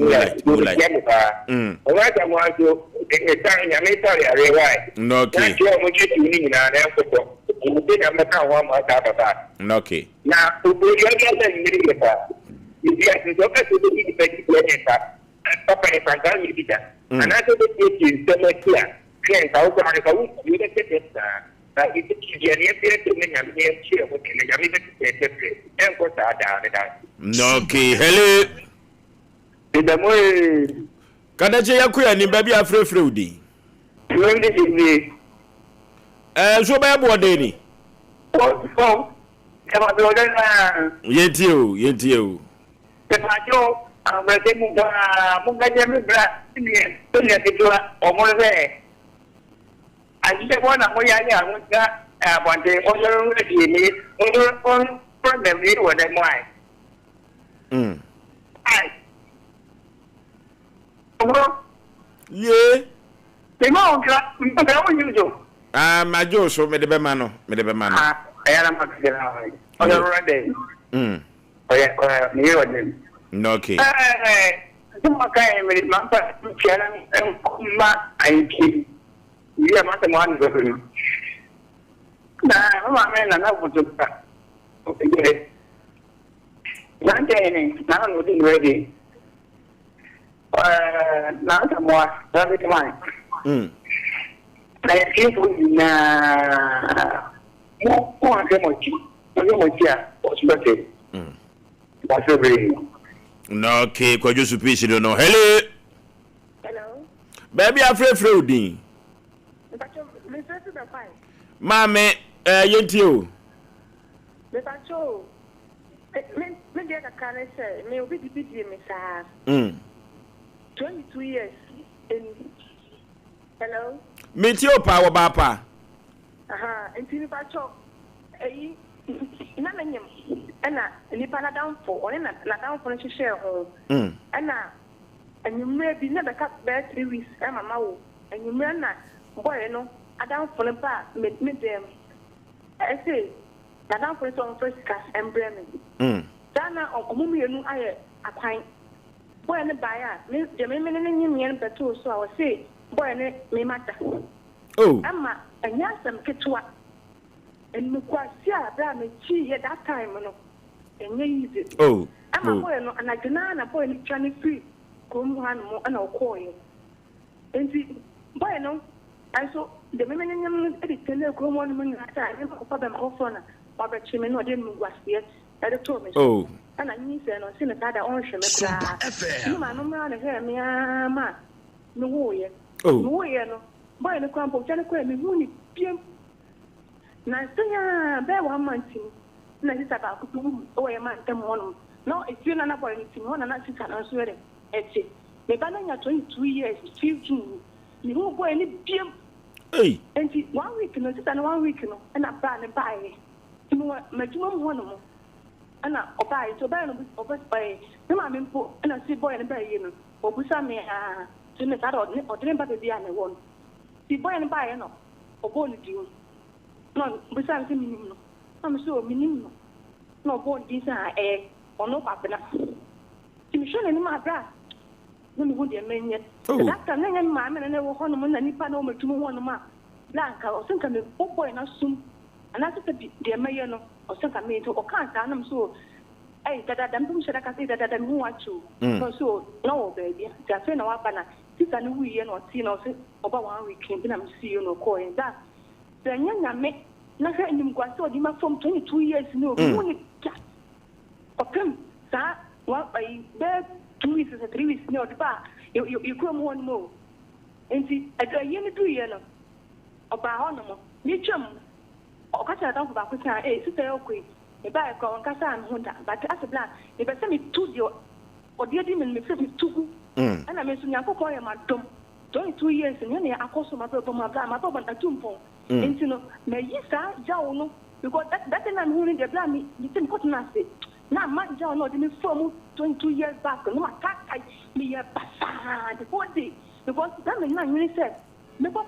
Alright, I want to get time ya me tell ya why. No, okay. Na mo che tu ni na na ko. Mo te na mata wa ma ta ta. Okay. Na o ko ya ya na ni ni ta. Ni ya ni so ka to ni ni pe ni ta. Papa ni fanta ni kita. Ana to te ti to me kia. Kien ta o ko na ka u ni te te ta. Ta ite ki ya ni te te ni ya ni chi o te ni ya mi te te te. En ko ta da da. Okay, hello. Kadache yakuya ni baby afrefre udi. So ba bo de ni. Yeti o. Tepajo, amrete munga jemi bra ni to ni atijua omorebe. Ajite bona moya ni amuga abante oyo ni ni on problem ni wona mai. Ai Ye. The more you Ah, my Joe, so me the bemano. I am not getting on the right day. Okay. No, okay, could you speak? You know, hello. Hello. Baby, I'm afraid. Mammy, you. Me get a car, say, me will be busy, Miss 22 years. Hello. Meet your power, Papa. And Pacho, Nanam, and Nipa down for, or down for a share home. And you may be never cut back 3 weeks, Emma, and you may not, boy, no, I down for the bar, mid them. I say, down for the first cast and Bremen. Dana or Mummy, I a pint. Boy, and the buyer, the women and you but two, so I will say, boy, and me matter. Oh, Emma, and Yasam Ketua. And Muquasia, Bram, she at that time, and you oh, I'm a boy, and I deny a boy trying to free. Come one more and I'll call you. And see, boy, no, I saw the women in your editor, come one woman at a time, for them offer, Robert Chimen or didn't was yet. That told me. Oh, and I need to know, seen a bad orange. Sompa FM. You man, no man, hear me, ma. No way. oh, No way, no. Boy, the crumple, Janico, me, who need PM. Now, bear 1 month. Now, it's about away a man, them one. No, it's you and a boy, one and I sit and answer it. It's the banana 22 years, 15. You won't go any PM. hey, And 1 week, no, and 1 week, no, and I ban and buy. You know, my 2 1 and I buy to buy over by the mammy and I see boy and buy you, or Busami, to make that or didn't buy the other one. The boy and buy no, or born you. No, besides the minimum. I'm so minimum. No born this egg or no papa. You show any my bra. No, would you mean yet? That can name my man and never honor and Nipa no more to 1 month. Blanca or think I'm a boy and assume. And I said, dear Mayor or think I made or can't, I'm so. Hey, that I'm should I say that I'm who I to. So, no, baby, that's no banner. This I know we are not seen or about 1 week, and I'm see you no coin that. The young man, nothing in Guaso, from 22 years, no, only cat. Okay, sir, what by there 2 weeks or 3 weeks near the bar, you come 1 more. And see, I tell you, 2 years about honor, you chum. Or catch a dog about a sister, okay. A buy a call and Casa and Honda, but as a black, if I send me to your or dear demon, me fit too. And I mentioned Yako, my dumb. 22 years and then I call my brother, my brother, and a tumpo. And you know, may you say, Joe, because that thing I'm holding the blammy, you think what nasty. Now, my Joe, not in the form 22 years back, no attack, me a bassa, the body, because that man really said, maybe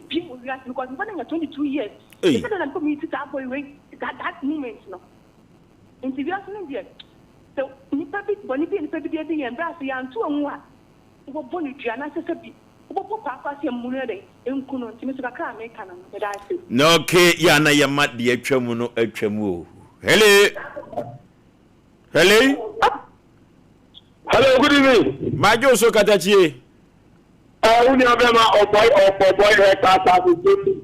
people react because when I'm 22 years, it's better than for me to tap away that moment, no. In the India, so Nipa Bonipi and Pepe and Brassy and 2 and 1. What Bonnie and I said, what Papa Munade, and Kuno, Timotaka, make canon, that I say. no, okay, Yana, you might be a tremuno, a tremu. Hello, hello, Hello, good evening. my Joe so Katachi. Only of them are boy hair cut out of the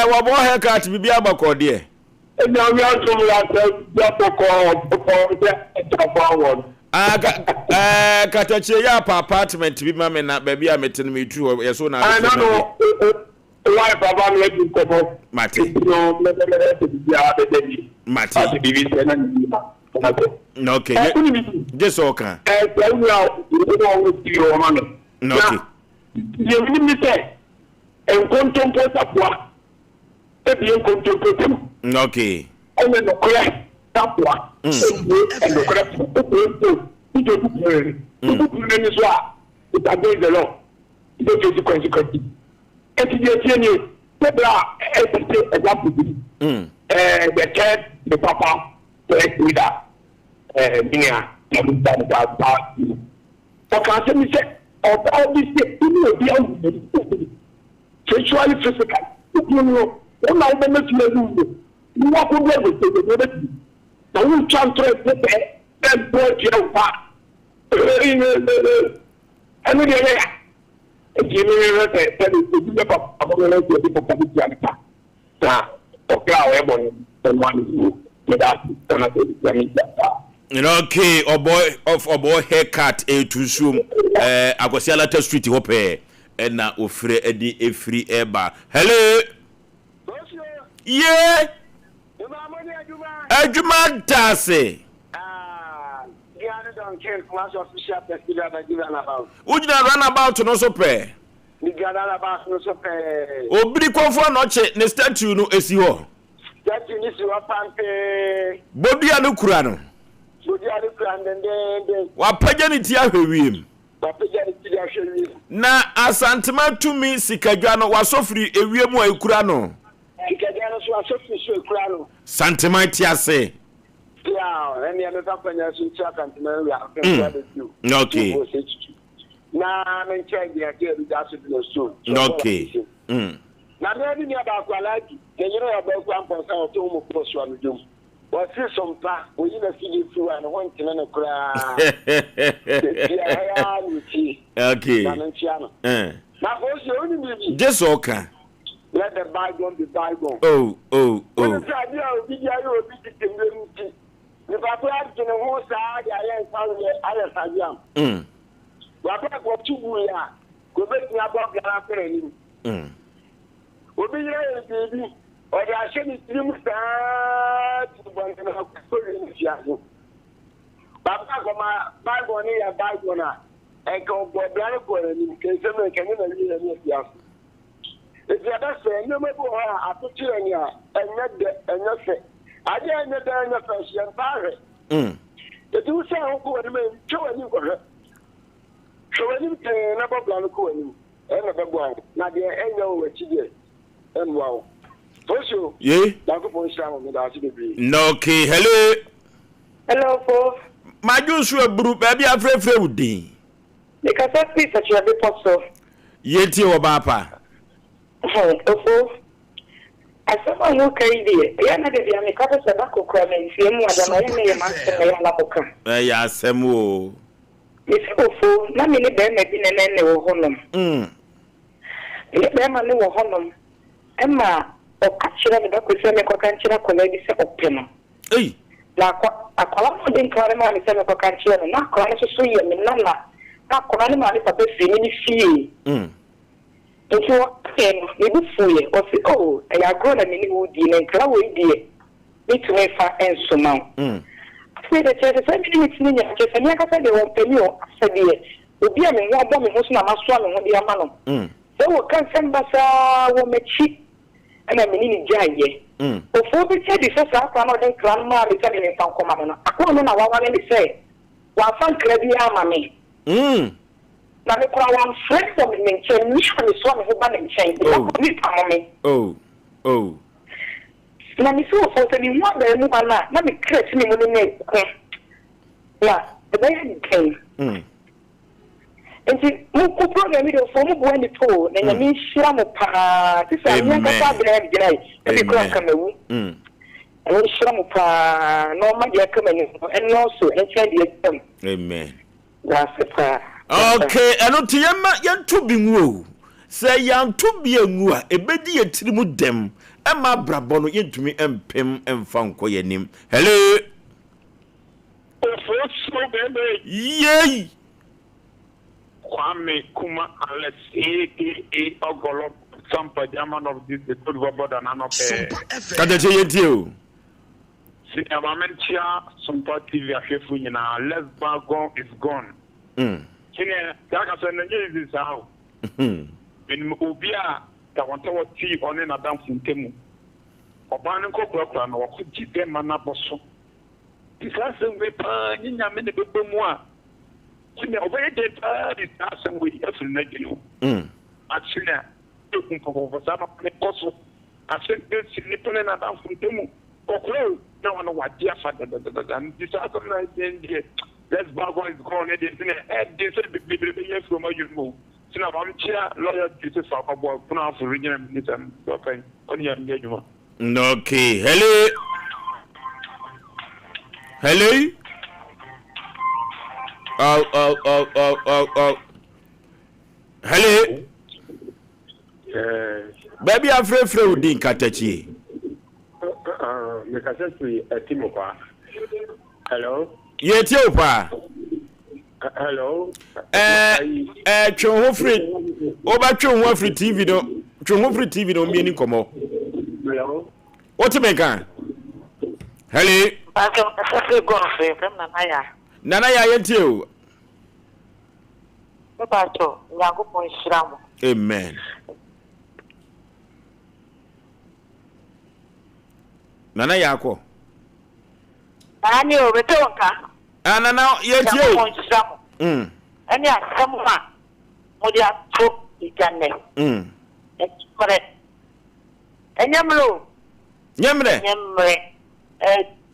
What boy haircut be about, dear? and now we are to Katachi, ya apartment to be mammy, not baby, I'm meeting me too, yes, so now. I don't know why Baba let you come up. Mate, no, okay, just okay. No, okay. You say, and contemplate a boy. Okay. And then the correct that one. And the correct You don't put in this war. It's against the law. You don't take the consequences. And to the senior, people are example. The third, the papa, the leader, Minia, but can you say, of all these things, you will be able to sexually physical. You know, one of them is you walk away with the now we transfer the and boy, you know, and we give me okay, a boy haircut a to zoom Agosialata Street hope and now offer a free air bar. Hello, yeah, Ajuma Tase. Would you run about to no so pay? Obri confirm not check the statue no SEO. That you need to apante. Bodia no Kurano. Wa pajaniti ahwewiem. Na asantema to me sikadwano wa sofri ewiem wa ekura no. Sikadwano so asofri so ekura no. Santema ti ase. Yeah, and the other company so check and we are okay. Na men check the idea that should be so. Okay. Na me ni about quality. You know about one person to mo cross one do. What is Sompa? We need a feed through and one to no cry. Okay. Now, also, only just okay. Let the bygone be bygone. Oh. If I put in a whole side, I am. What I got to we are. Go back to about the afternoon. We'll be here, baby. Or the Ashen stream start to one and a half. But my bygone here, bygone. I go for Blanco and can you know? If you are saying, no matter what, I put you in here and not say. I didn't know the first young parent. The two say, I'll go and make two and you for her. So when you say, never Blanco and another one, not the end of what you did. And wow. For sure, yeah, no, okay, hello. Hello, folks. My Joshua Brew, baby, I'm afraid with thee. Because I speak that you are the apostle. Yeti or Bapa. Oh, I saw you carry the Yanadi and the Copper Sabaco crime and see more than I may master Laboca. Yes, Samu. It's awful. Not many them have been an end of Honum. Let them a little Honum. Emma, or catching the Cossamic or Canchina Colleague Sepopino. Eh, like a column didn't call him on the Semico Canchina, not calling to see him in Nana, not calling him on the Fini fee. If you walk in, you will see or say, oh, I are grown a mini wood in a glowing dear. Need to make far and so now. I say the church is 7 minutes in your chest, and I said they won't pay you, said dear. Will be a man, one woman who's not my swallowing with the amano. So we can send us woman cheap and a mini jay. Before we said this, I can't grandma returning in some command. I couldn't know what I say. While some credit army. Na me kwa wan friend of me nche ni so me ho ba ne nche ni pa me na mi so for se ni mo ba mu ba na me create ni mo ne ko la the way came enti mo ko program mi do for mo bo ni to na mi hira mo pa ti sa mi ka pa bra bi dai e bi ko ka mewu e hira mo pa no ma je ka me and also nche di amen. That's it. Okay, I don't yan to be woo. Say yan to be a woo, a bedi a trimu dem, and my brabono into me and pim and found your name. Hello, yay, Kwame Kuma, unless a Ogolo, Sompa German of this, the good robot and another. Can I tell you? See, I'm a mentia, Sompa TV, a Shefu, let's go is gone. Kine daga so na nyezi sao bin obia ta wonta woti one na dam funtemu oban nko kura na wako jide mana boso disase we pa nyinya me ne bebemu a Sina obey the this Asem we every night you. Actually, you for some also. I said this nipple and I'm from Timu. Okay, no one what dear father and this other night let's go is gone and they said be from you move. So now I'm chair lawyer Jesus for about now for regional minister okay on your engagement. Okay, hello. Hello. Oh. Hello. Baby, I'm afraid we didn't catch it. Hello. Yes, you pa. Hello. Chon free. Oba chon free TV no. Chon free TV no meaning komo. Hello. What you make? Hello. Nana ya yetio. Amen. Nana yako. Ani obetonka. Nana yetio. Ani asamwa. Modia to igane. Correct. Enyamlo. Nyamre.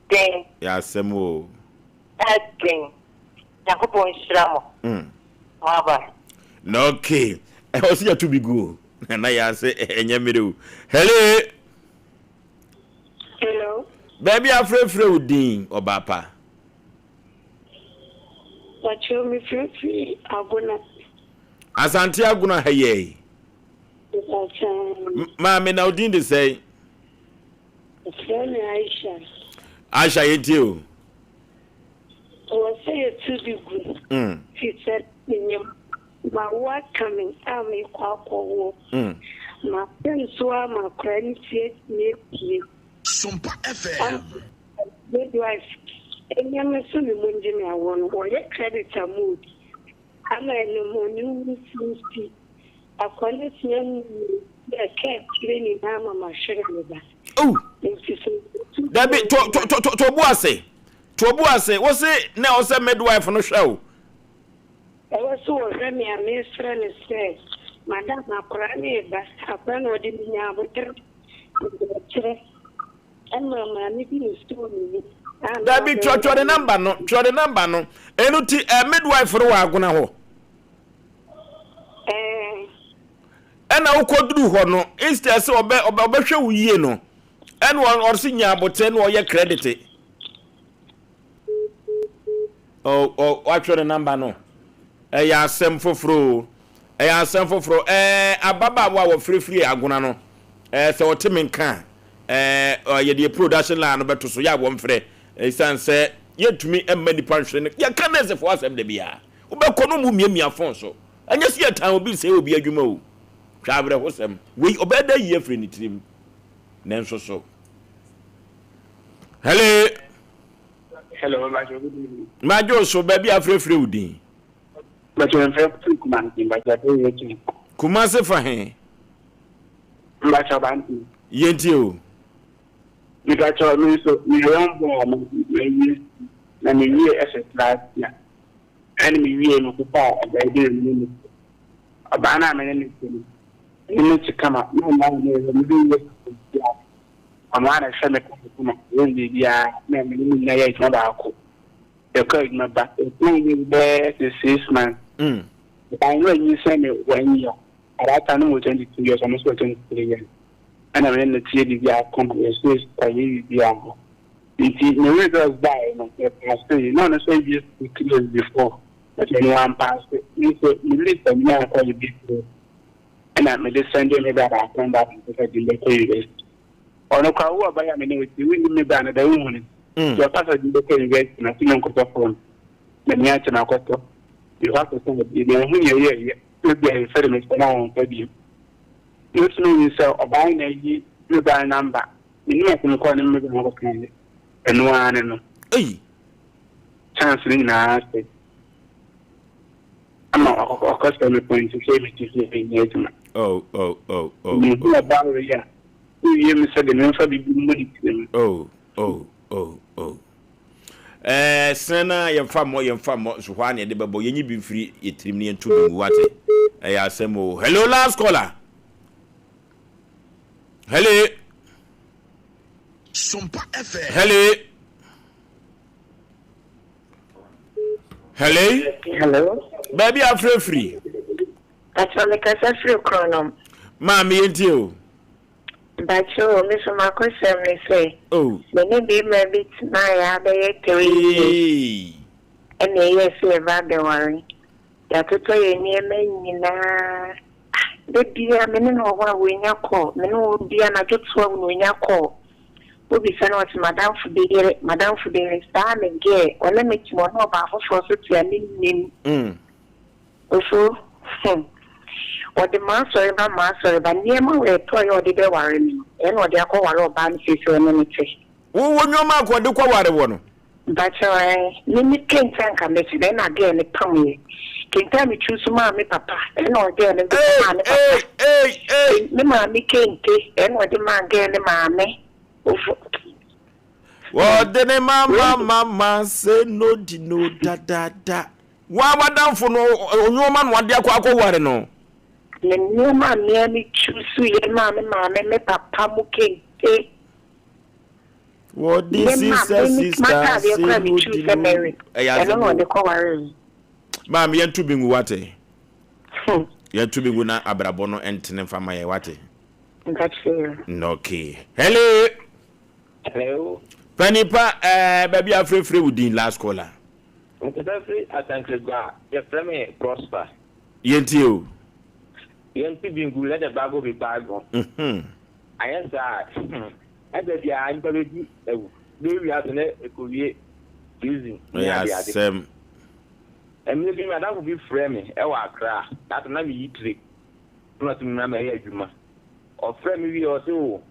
Ding. Ya semo. Ding. Yakupon shiramo. Bye. Okay. I was here to be good. And I say enyamre. Hello. Hello. Baby, I'm afraid din obapa. What you me free aguna. Asante aguna haye. Mama na udin de say. Aisha. Aisha yetio. O say to be good. She said my work coming out me kwakwo. My friends who are my friends me. Sompa FM. Midwife. Enyame so me munji me awon. Wo ye credit mood. Ama no monu fusti. Akwale tiam the care training na mama shere me ba. Oh. Dabi to buase. To buase. Wo say na wo say midwife no hwa. I was so remi a me friend say madam akora na ba. Akora na odi nya abotre. And mama me bi store me. Dabi tro the number no. Tro the number no. Enu ti midwife ro wa aguna ho. Ena wo koduru ho no instead say obehwe wo yie no. Enu or si nya abotre no ye credit. What the number no. Ya Asem foforo. Asem foforo. Ababa wa free aguna no. Se otimi nka. Ye the production line no beto so ya wo mfre. Isan say yetumi emma ni panhwe no. Ya kan ese for asem de bia. Wo be kono mu miamia fon so. Anya si etan obi say obi adwuma o. Twabre hosem. We obeda ye free ni trim. Nenso so. Hello. Hello, Majo so baby afrefre udin. But you have to command him by the Kumase fa he. Mbachabanti. Yenti o. You got your news so we don't go na me wie as last year. And me wie no ko I did abana me ne ni. You to come up. No man is I'm not a semi when the me na ya na ba ko. The code my back. It's there to 6 months. I know you send me 1 year. At that time, was 22 years, almost 23 years. And I'm in the TDB company, I UBA. The results die, I say, no, I say just 2 years before. But anyone passed it. You listen, I call you before. And I'm sending me that I come back because I didn't pay you. Or no, I buy a minute, you will me down at the woman. Your pastor did the invest in a single phone. The Niatan Akoto. You have to send it. You will be a settlement for now for you. You know yourself or buying a you buy a number. You know I can call him and one and chance in our state. I'm not a customer point to say it is engagement. Oh. You about yeah. You said the name for the money. Oh. Sena yemfa mo so hwa ne de bebo yenyi bi mfiri yetirim ne ntu bi wate. Asem o. Hello last caller. Hello. Sompa FM. Hello. Hello. Hello. Baby free. Actually, because free chronom. Mami enti o. Bacho, Miss Marcosem, they say. Oh. Maybe maybe tonight, I be and yes, about the worry. That to play near me, the dear men over when you call, men will be an adult when you call. Will be sent out to Madame for the time and gay, or let me to one of our for name. Also, what the master but near my toy or the worry, and what they call our band is so many. Wo nyo ma ko de kwa ware wo no. But me can't think of it then again come can tell me choose me papa and all there and the mammy can't take and what the man get the mammy. What the mama say no di no da. Wa down for no man what dia kwa ware no. The new man near me choose your mammy me papa mu can't take. What this is sister I don't know the cover. Ma'am, you to be wate. You to be guna abrabono entene fama ye wate. That's fair. Okay. Hello. Hello. Penipa baby free within last caller. Free I thank you God. Your family prosper. Yenti o. Yenti bingu let the bago be bago. I answer. I said, yeah, I'm going to do we have a Korea using. Yes, and maybe Madame will be framing. I cry. That's not me trick. Not to remember here, Juma. Or frame me also.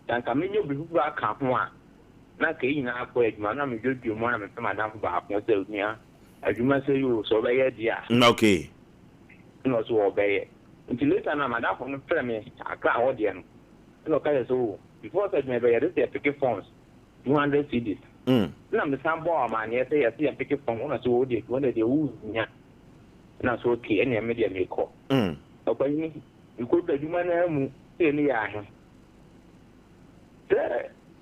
Then come in your people are camp one. Not saying I quit, man. I'm good to one of Madame Bab, yourself near. As you must say, you so very dear. Okay. Not so obey. Until later, I'm Madame from the frame. I cry audience. Look at so. Before that, maybe I did pick phones, 200 CDs. Now the sample man, yes, I see a picket phone one or two days, one of the who's not so okay, any media may call. Open you could be human any eye.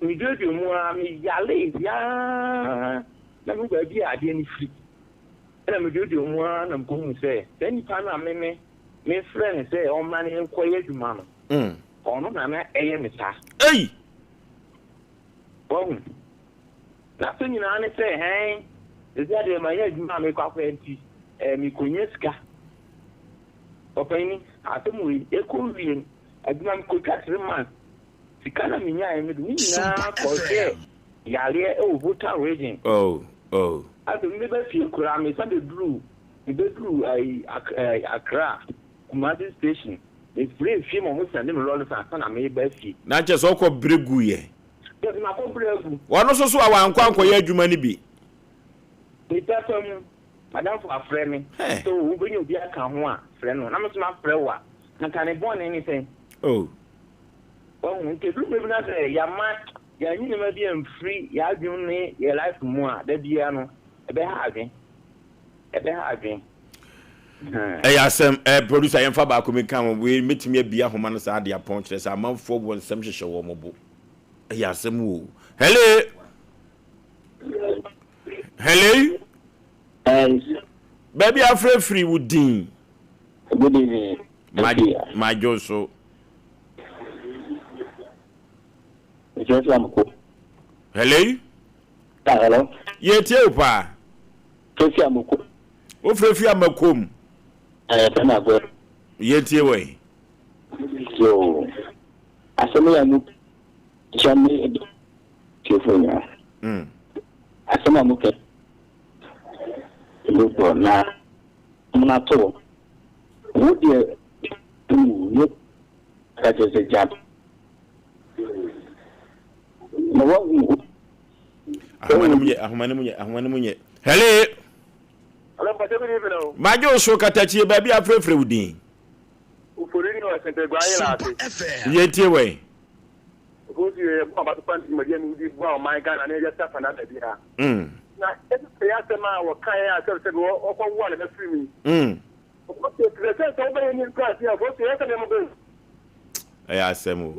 We do you more, me, yale, ya. Let me be any free. And I'm do you more, I'm going to say, then you can't me, my friend say, oh, man, and quiet, mamma. Oh no, I'm not AM. Hey! Well, nothing you know, say, hey, is that my head, mammy, coffee, and Mikuyeska? Opening, I think we equal being a gram could catch the man. The kind of me, I am with me now, for Yalia, oh, voter raging. Oh. I don't never feel crammy, Sunday drew, the bedroom, a craft, Kumasi station. It's brave film on which I never roll the son. I made Bessie. Not just all called Briguye. Yes, my brave. One also saw our uncle for your money be. It's that Madame for a friend. So when you be a come one friend, I'm not my friend. I can't born anything. Oh, we can do not say, ya man, ya never be free, ya do your life more. The piano, a bit having. Asem producer yemfa ba ko me kan we metimi abia homa no sa dia ponches amanfo bo nsem hwehwe wo mobo Asem wo hello baby free woodin good evening my joso hello yetie opa Tofi amoko o frefi amakom na go yetie we so asem ya mu chame telefonia asem amuke lupo na to wo de tu ka je jab no wo ahmane munye hello Majo so katachi baby afrefre udin Ufori ni wasente gwa yela ate yetie we go to e ba to panti madia ni di gwa my Ghana na ya tafa na da bia na ese sema wo kan ya se wo ko wo le free me o se present o be ni class ya go se ya ne mo be Asem o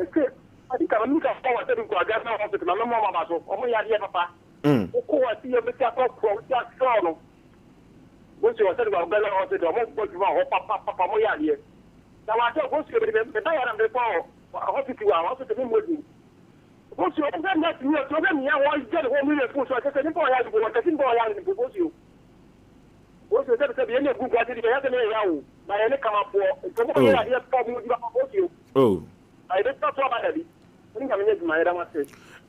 adi ka mi ka fa wa se ko aga na hospital na mo mama so o mo ya die papa o ko wa ti yo be ta ko pro ja so no wo se wa se ko aga na hospital mo ko ti wa ho papa mo ya die na wa se ko se be ta ya na be ko hospital wa hospital mo di wo se o ga na ti yo to be mi ya wo je ko mi le fun so se ni ko ya di ko ta tin ko ya ni ko si o wo se se be ni gu ga ti ya se ni ya o na ya ni kama po to mo ya die po mo di ba ko si o oh I don't talk about that.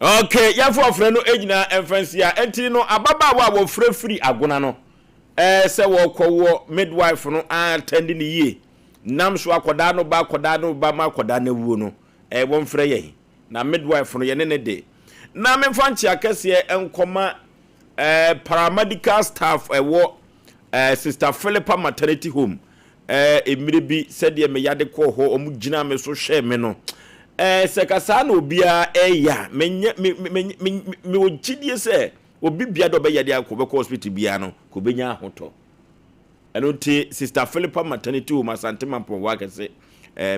Okay, ya for friend no ejina emfansi a enti no ababa wa wo free agona no se wo kwowo midwife no attend ni ye nam so akoda no ba ma akoda na wuo no wo mfre ye na midwife no ye ne de na memfa nchi akese enkoma paramedical staff wo sister Philippa maternity home emire bi said ye me yade ko ho omu gina me so hwe me no sekasa na obia ya me ogidie se obi bia do be yade akobeko hospital bia no ko benya ahoto eno ti sister Philippa maternity home asante mampo wa kese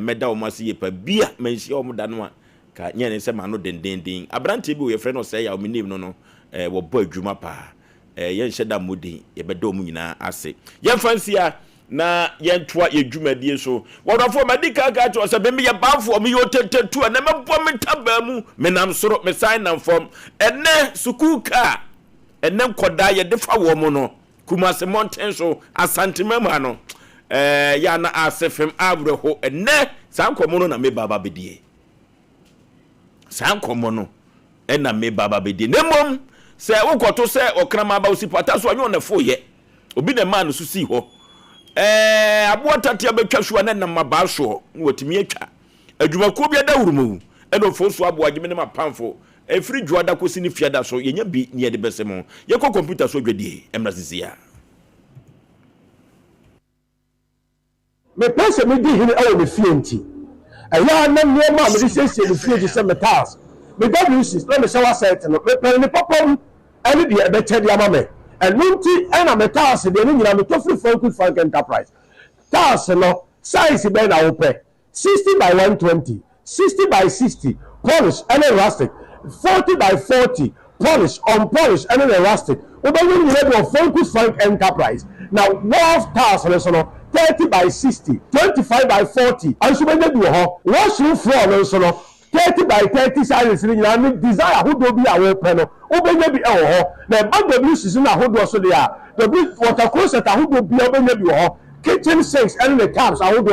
meda o masi yepa bia menhia o muda no a ka nye ne se ma no dendendin abrante bi o ye frɛ no Osei Yaw no wo bo adwuma pa ye nheda modin ye beda o mu nyina ase ye fansia na yentoa yedwumadie so wodafo medical ga to se be me ye bafo me yo tetetu na mebo me taba mu menam soro me sign nam form ene sukuka ene nkoda ye defa wo mu no Kumase mountain so asantemama no ya na asefem abreho ene sankomo no na me baba bedie sankomo no na me baba bedie nemom se wokoto se okrama ba osipata so anyo na foye obi na man so si ho abotatia betwa so na maba so wotimi atwa adwumako bia da wurumu Oforisuo Aboagye me ne mapamfo efiri juada kosi ni fiada so yenya bi ne de besemo ye ko computer so dwedie emrazizia me pese me di hini awo me fienti aya na me ma me sese me fienti se metals me wc na me shower set no me pe ne popom ani de e be chede ama me enunti na metals de ni nyina me to free Frank Enterprise tas no size be na wo pe 60 by 120 60 by 60 polish and elastic 40 by 40 polish unpolished and elastic we be you need to Frank Enterprise now wall tiles no 30 by 60 25 by 40 and so many do ho washroom floor no 30 by 30 size ni na desire who do be away peno we be be ho na BWC na ho do so there the water closet who do be be ho kitchen sinks and the taps I would be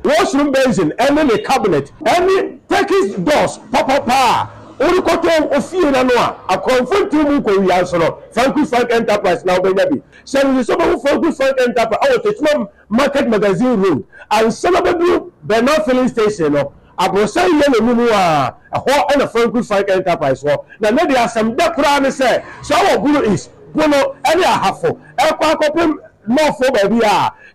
washroom basin and the cabinet and Turkish doors papa only koto ofie na no a confront mu ko wi ansoro Frank Enterprise now be nabi so we so Frank Enterprise our Techno Market Magazine Road and Salabedu Bernard filling station no abrosan ye no mu a ho na Frank Enterprise ho na no dey asem da kura ne say so our guru is bono any ahafo e kwa kopem no for baby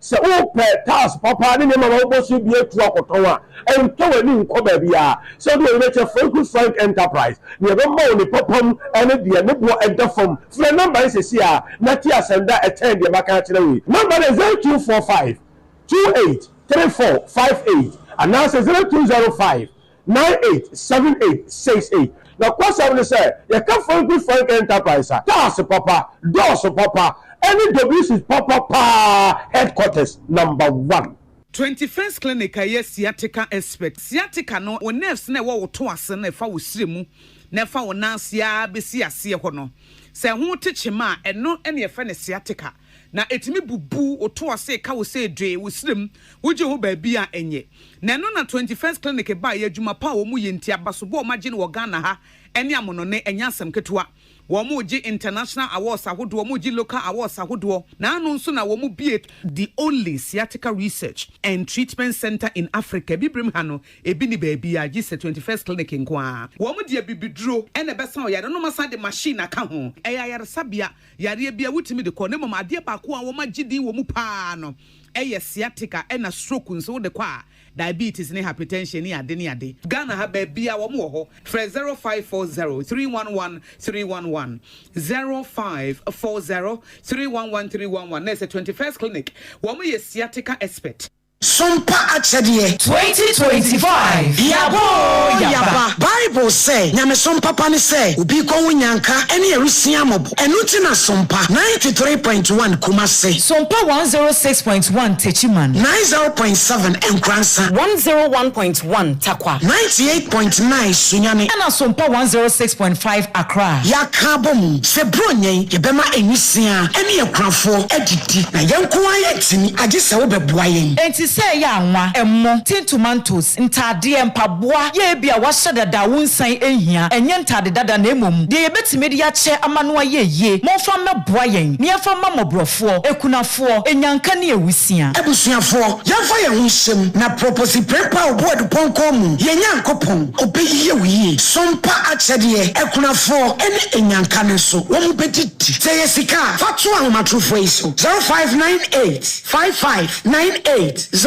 se o pe tas papa ni mama wo so bi etu akoton a ento wani nko baby so do we che Frank Enterprise ni be ma oni popom ene de ne bo edafom fre number is here na ti asenda attend de maka kire we number is 0245 283458 and now 0205 987868 na kwasa we say you can Frank Enterprise tas papa doors papa any WC papa headquarters number 1 21st clinic yes sciatica expert sciatica no o nerves na wo to ase na fa wo siremu na fa wo nansia besi ase ho no se ho techema eno ene ye fa ne sciatica na etimi bubu o to ase ka wo se dwe wo sirem wo je ho ba bi a enye na no na 21st clinic ba ye adwuma pa wo mu ye ntia basobo o magye ne wo Ghana ha ene amono ne enya asem ketua Womuji international awards ahodo womuji local awards ahodo na anu nso na womu be the only sciatica research and treatment center in Africa bibrim hano ebi ni baby a gise 21st clinic nkoa womu de bibidro ene besa o yare no masa de machine aka ho eya yare sabia yare bia wutimi de ko ne mama ade ba ko a woma gidi womu pa no ɛyɛ sciatica ɛna stroke nso de kwa diabetes ne hypertension ne ade Ghana ha baby a wo mo ho frɛ 0540311311 0540311311 na ɛsɛ 21st clinic wo mo yɛ sciatica expert. Sompa achedie 2025 yaba Bible say nyame sompa pani say obi ko wunyanka ene erusia mobo enu ti na Sompa 93.1 Kumase Sompa 106.1 Techiman 90.7 Enkransa 101.1 Takwa 98.9 Sunyane ana Sompa 106.5 Accra yakabom se bronyen yebema enwisia ene ekrafo edidi na yenko ayetini agese wo beboa yen enti say ya anwa emmo tin tomatoes ntade empaboa ye bia wahye dada wonsan ehia enye ntade dada na emom de yebetime de ya che amano ayeye monfa meboa yen ne yafa mamobrofo ekunafo enyanka ne ewusia ebusuafo yafa ye hunsem na propose prepa obodu ponko mu ye nyankopon obeyiye wiye Sompa achede ekunafo ene enyanka ne so wo mu betiti say yesika fatu ahomatrofo iso 0598559802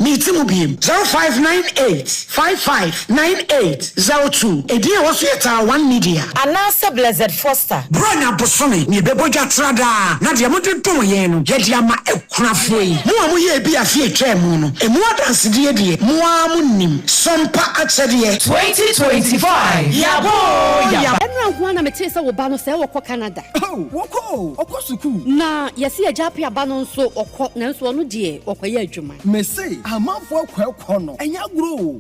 Meeting ubim 0598559802 Edie wasu yeta 1 media anasa Blessed Foster Branya Bosome ni beboja trada na dia mode dom ye no ye dia ma ekunafo yi mo amu ye bi afie twemu no emu adanse die die mo amunim Sompa achede 2025 yabo Emra ho na mete se wo ba no se wo kɔ Canada woko suku na yesi ajape aba no nso okɔ na nso ono die okoye adwuma mese amanfo akwakɔ no enya gro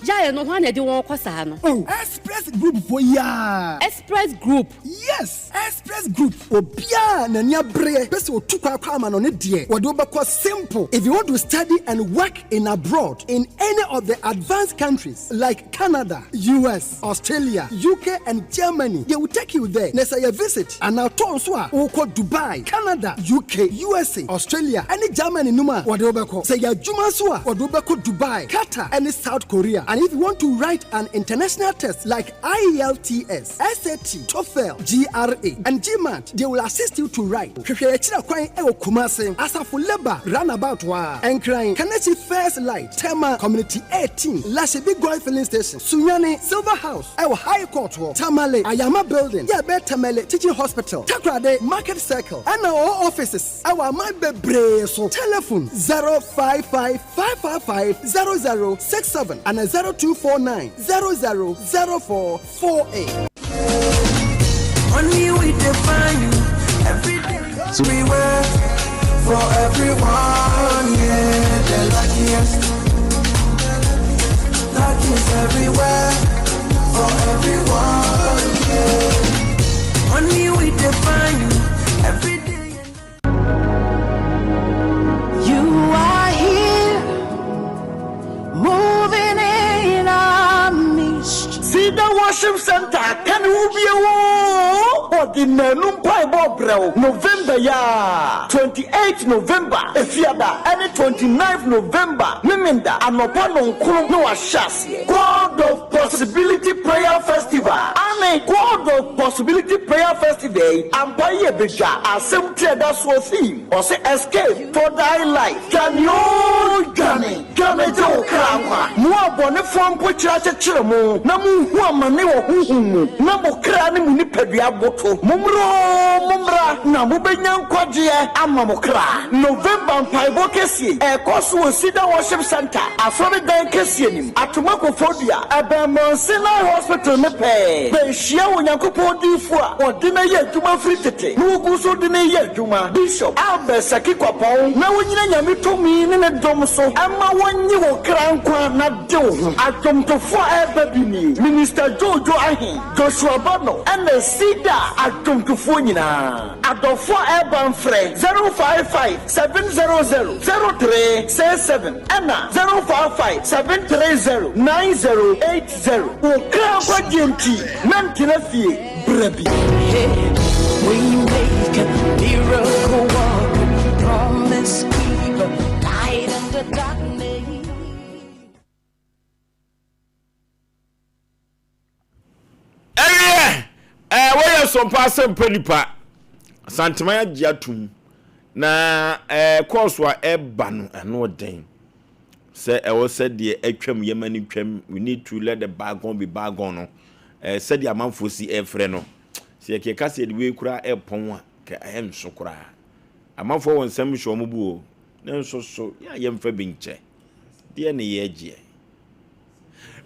ya no ho na de won kɔ saa no Express Group for ya Express Group yes Express Group obia na nia bre pese otukwa akwa ama no ne die wo de obekɔ simple if you want to study and work in abroad in any of the advanced countries like Canada, US, Australia, UK and Germany they will take you there. Nesa ya visit and now turn so a woko Dubai, Canada, UK, USA, Australia and Germany numa wode obekɔ say ya dwuma so a wode obekɔ Dubai, Qatar and South Korea. And if you want to write an international test like IELTS, SAT, TOEFL, GRE and GMAT, they will assist you to write. Hwehwɛ akira kwan e Kumase Asafo Labor roundabout wa Enkran Kanechi First Light Tema Community 18 Lashebi Goy Filling Station Sunyani Silver House Ewo High Court Tamale Ayama Building Yabe Tamale Teaching Hospital Takrade Market Circle and our offices our my bebre so telephone 055550067 and 0249 000448. Only we define every day we work for everyone, yeah, the luckiest everywhere for everyone, yeah. Only we define every day. You are here, moving in our midst. See the worship center, can you be a the Menum Bible Brow, November ya 28th November, Efiada, and 29th November, Miminda, and Opano Kuno Ashasi, God of Possibility Prayer Festival, and a God of Possibility Prayer Festival, and Paye Bija, Asem Mpe Nipa theme, or say escape for thy life. Can you Gane Jo Krama? Mua Bonne from Puchacha Chiramo, Namu Wamane or Humu, Namu Krani Munipedia Boto. Mumra na mubenyan kwaje amamokra November mpaibo kesi ekoso osida worship center afori dan kesi nim atomako fobia abamonsina hospital mepe be hia onyankopon difo a odina ye adwuma free tete nugu so odina ye adwuma bishop albesaki kwapon na wonyina nyame tomi ne dom so ama wonyi wo krankwa na de wo atomtofo ebabini minister Jojo Ahin Joshua Bono and the Sida Atomtofo nyina adofo urban frɛ 055-700-0367 ɛna 055-730-9080 okra kwagenti nantina fie brabi We make a miracle walk, promise keeper, light in the darkness. Where Sompa Asem Mpe Nipa Santimaya Giatum na course wa eba no eno den say e wo said the atwam yemani twam we need to let the bargain be bargain no said the amanfo si efre no se ke ka se de we kura epon a ka em so kura amanfo won sam hwo mo bu o na nso so ya yemfa binche de ne ye gie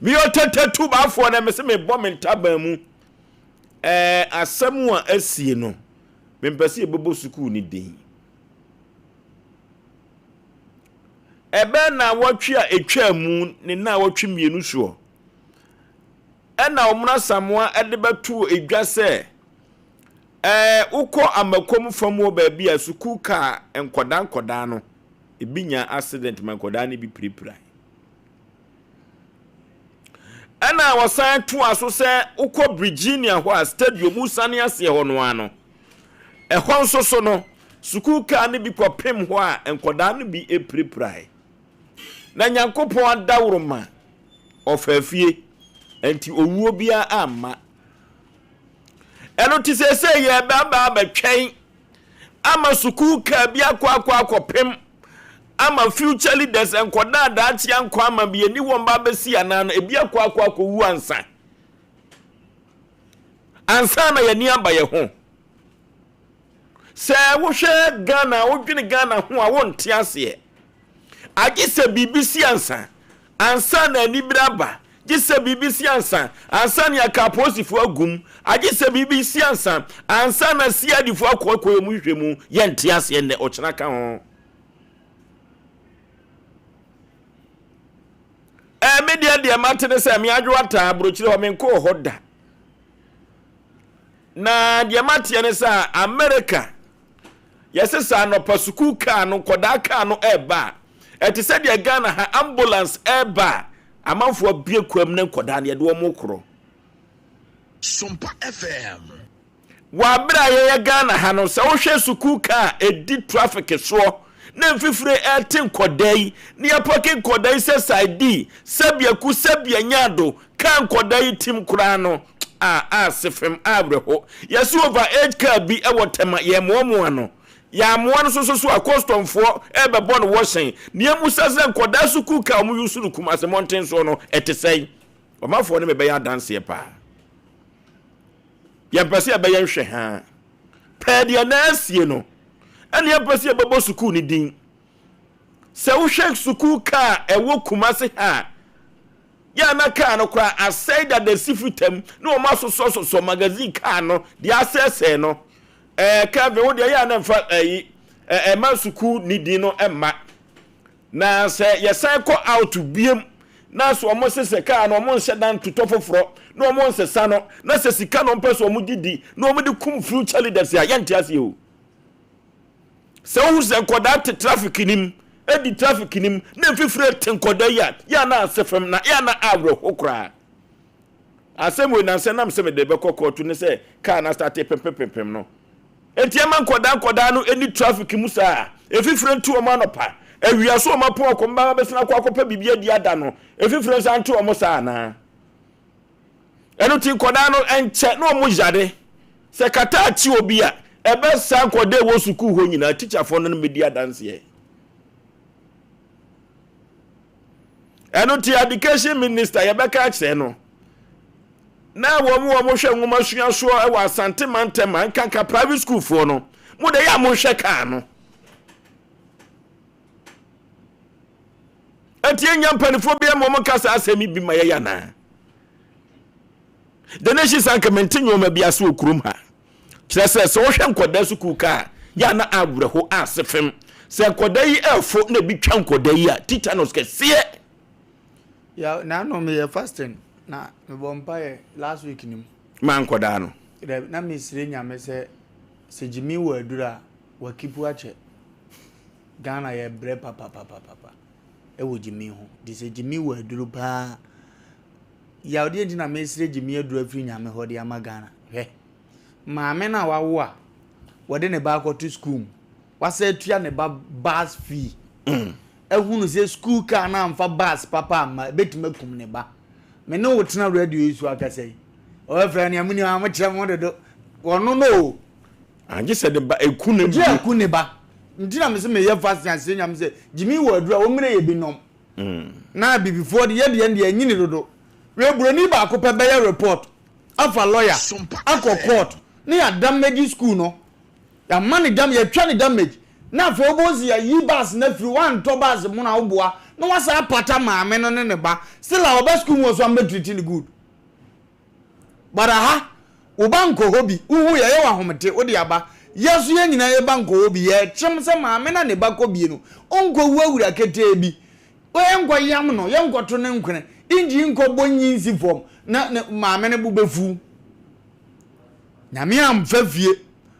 mi otetetu ba fo na me se me bom ntaba mu asem a asie no me mpese ebobo school ni den ebe na watwe a etwa mu ne na watwe mienu so na omna samoa ede betu edwa se uko amakom famo ba bia school ka enkoda no ebinya accident mankoda ne bi pripra ana wasan to aso se uko Virginia ho a stadium musane ase ho no ano ehon so no school ka ne bi kopem ho a enkoda ne bi epripra na nyankopon adawroma ofafie enti owuo bia amma eno ti se ye baba betwen ama school ka bia kwa kopem ama future leaders enkoda da atia nkwa ama bia ni won ba besi anan ebia kwa wu ansa na ye ni aba ye ho se wo hwe Ghana wo dwene Ghana ho a won te ase agise BBC ansa na ni braba gise BBC ansa ni akaposifo agum agise BBC ansa na siadifo akokɔ mu hwemu ye nte ase ne ochena ka ho media de matene se me adwata brochire ho menko hoda na de matie ne sa America yesesa no pasuku ka no koda ka no eba eti se de Ghana ha ambulance eba amanfo bie kwam ne koda ne de wo mokro Sompa FM wa bra ye Ghana ha no se wo hwe suku ka edi traffic so na mfifire etin kodai ni apoke kodai se side sabia ku sabia nyado kan kodai tim kura no sefem abreho yesu over age ka bi ewotema ye momo no ya moa no so a custom for ebe bon washing ni amusase kodai suku ka mu yusuru kuma se mountain so no etesei omafo ne me be ya dance ye pa ye mpese be ye hwe ha pedia na asie no ene yapese babo suku ni din se wo hwe suku ka ewo kumase ha ya na ka no kwa asai da the sifutem no ma so magazine ka no di asese no ka be wo de ya na mfa ma suku ni din no emma na se yesan ko out biem na so omo sese ka no omo nse dan tutofoforo no omo nse sa no na se sika no mpeso omo didi no omo de kum future leaders ya yente ase o se wo se koda te traffic nim edi traffic nim na mfifire tenkoda ya na asefem na ya na abro hokra asem we na se nam se me de be kokotu ne se car na start pempem no enti ama koda no eni traffic musa efifire ntu o ma no pa awia so o ma po okomba besina kwa akopa bibia di ada no efifire sa ntu o mo sa na eno ti koda no enche no mo jade se kata chi obi a ebe sa koda wo suku ho nyina teacher fo no media dance ye eno ti education minister yebeka che no na wo mo hwe nwoma sua so e wa asante mantema nkanka private school fo no mo de ya mo hwe ka no atie nyampanifo bia mo kasa asemi bi ma ya na the nation sanka mentinyo ma bia so okurum ha kire se wo hwe nkoda school ka ya na abreho asefem se nkoda yi efo na bi twa nkoda yi a tetanus kese ya na no me fasting na me bompae last week nim man nkoda no na me sire nyame se jimi wo adura wa kipu ache Ghana ye bre papa e wo jimi ho di se jimi wo aduru pa ya odi ndi na me sire jimi aduru afiri nyame ho de ama Ghana maame na wawo a wode ne ba to school wasa tua ne ba bus fee ehunu se school ka na amfa bus papa ma betima kum ne ba me no wotena radio isu akasai o fra ne amuni am kire mo dodo wono no anje se de ba ekune ne ba ntina me se me ye fast and say nyam say Jimmy Wardra o mire ye bi nom na bi before the ye de anyini dodo we broni ba ko pe be report afa lawyer akọ court ni ya damage school no ya man dam ya twa ni damage na fa obozi ya yi bus na free one to bus mu na oboa no wasa pata maame no ne ba still our best school was one treating good but aha ubanko hobi uhu ya ye wa homete odi aba yesu ye nyina ye banko hobi ye chem se maame na ne ba ko bi no onko wuawura kete bi o ye nkwa yam no ye nkoto ne nkwene inji nko bonyi nsi fom na maame ne bu befu nyame am fafie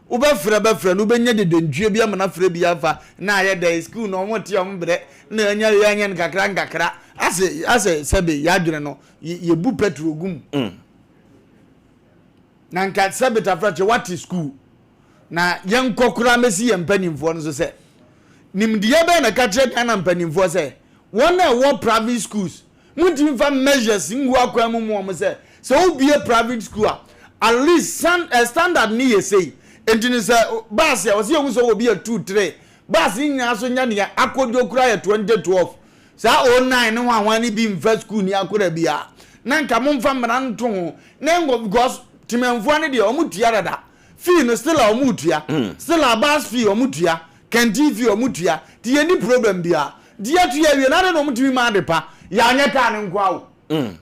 wo be frɛ no benye de dentue bi am na frɛ bi afa na ye day school no mo te am bre na anya anya nkakra ase sebe ya dwene no ye bu petrol gum na nka sebe ta frache what is school na ye nkokura mesi ye mpanimfo no so se nimdiye be na ka kire kana mpanimfo se won na wo private schools mutim fa measures ngu akwa mu mo se wo bie private school at least standard ni ye say entini se bus ya wose ye so wo bie 2 3 bus nya so nya ne akodio kura ya 2012 sa 09 ne hwan ni bi mfa school ni akura bia na nka mo mfa mra nto ho na ngo because timemfo ne de omutua dada fee no still omutua still a bus fee omutua canteen fee omutua ti ye ni problem bia dia tu ye na no mutumi ma de pa ya nya ka ne nkwa wo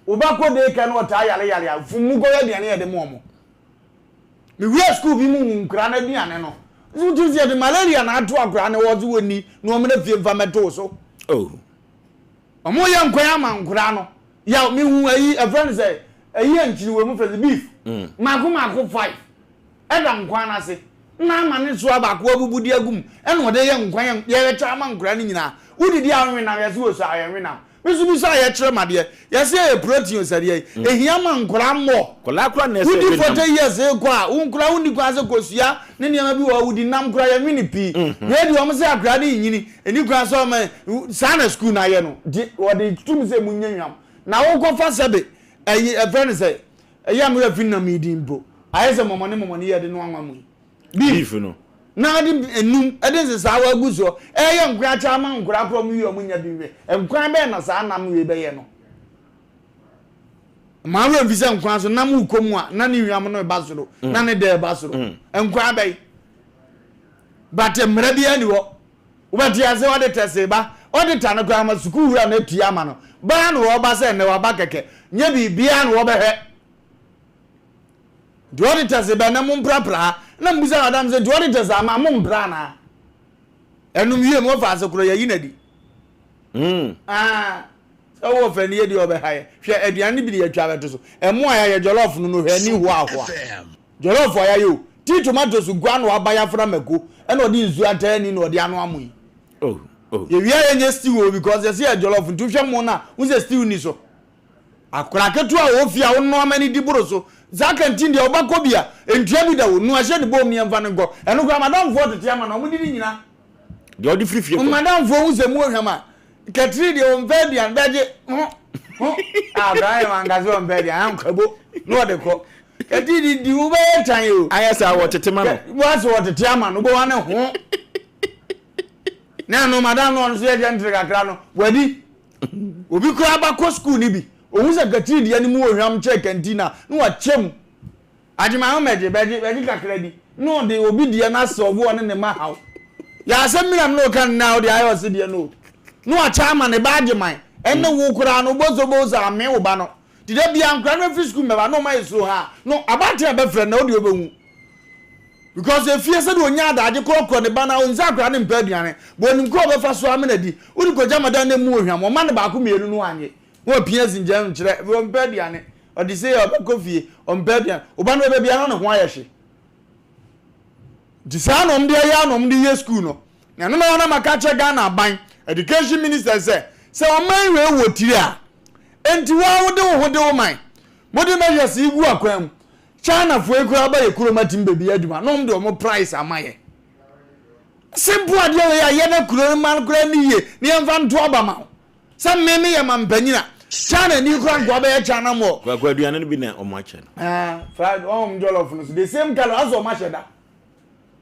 obako de ka no ta yale fumu go ye de ne ye de mo me we school bi mu nkra na duane no zutu ze de malaria na ato akra ne wo zo woni no me na fie mfa meto so omo ye nkwa ya ma nkra no ya me hu ayi a friend say ayi anchiri we mu fe beef mako 5 eda nkwa na se na ma ne so abako abubudi agum e no de ye nkwa ye cha ma nkra ni nyina udidi anwe na ye so ayenwe na mesubi sa ye kire made ye se e protein sare ehia ma nkra mo kola na se udi 40 years e kwa unkra uni kwa se kosua ne ne ma bi wa udi nam kra ye mini pi we di o mo se akra ni nyini eni kwa so ma sana school na ye no wo de tum se munyanyam na wo ko fa sebe e friend say ya mo ya finna mi dimbo ayese momone ye de no anwa mu beef no na di enum eden se sawa guso ye nkwa cha ma nkura prom yi omunya biwe nkwa be na sa nam we be ye no ma we visa nkwa so nam ukomu a na ni wiam no ba soro na ne de ba soro nkwa be but mra bia ni wo ubati ase wo de tese ba o de ta no kwa ma suku hura na tia ma no ba no wo ba se ne wo ba keke nya bi bia no wo be he the auditors be na mum prapra na mbuza madam say the auditors ama mum brana enum yie mo fa asokro ya yinadi so wo fa ni ye di obe haye hwe aduane bi de atwa beto so emo aya ye jollof no no hwe ni ho ahwa jollof aya yo ti tomatoes gua no abaya fra mako e na odi nzu atani na odi anu amu ye wi aya nye stew because ye say jollof ntu hwe mo na wo say stew ni so akora ketu a wo fia wo no amani di buro so zaka ntindi obako bia entua bi da wo no ahye de bom ni mfa ne go eno kwa madam fo tete ama na wo di nyina de odi free fie madam fo wo se mu ohwama katri de on vedi an beje Abraham angazi on vedi an kabo no de ko katri di wo be tan yo ayasa wo tete ma no wo tete ama no bo wane ho na no madam no so ye ntre kakra no wadi obi ko abako school ni bi ouza katri di ani mu ohwam che cantina no wa chem ajima ho meje beje kakra di no de obi die na so bo ne ma haw ya asem miram no kan now de ayo se die no a chama ne baage man enne wo kura no bozo ame wo ba no de bia nkra no fi school me ba no mai so ha no abate be frɛ na odi obehu because if you say do onya adaje kokro ne ba na onza kra ne mpa aduane bo nim ko be fa so amena di odi ko jama dan ne mu ohwam o ma ne ba ko mienu no anye wo pia zinjam nkyerɛ wo mpa aduane odi say obekofie o mpa aduane o ba no be bia no ne ho ayehye disano mde ya no mde ye school no na no na maka che Ghana ban education minister say o man we wotiri a enti wa wo de wo de wo man mode measures igu akwam China fo ekura ba ye kuroma timbe bi aduma no mde o price amaye simple ade we ya na kuroma kura ni ye ni emfa nto abama sa meme ye mampanyina China ni kura ngwa ba ye China mo kwa aduane no bi na o ma che fried jollof no the same color as o ma che da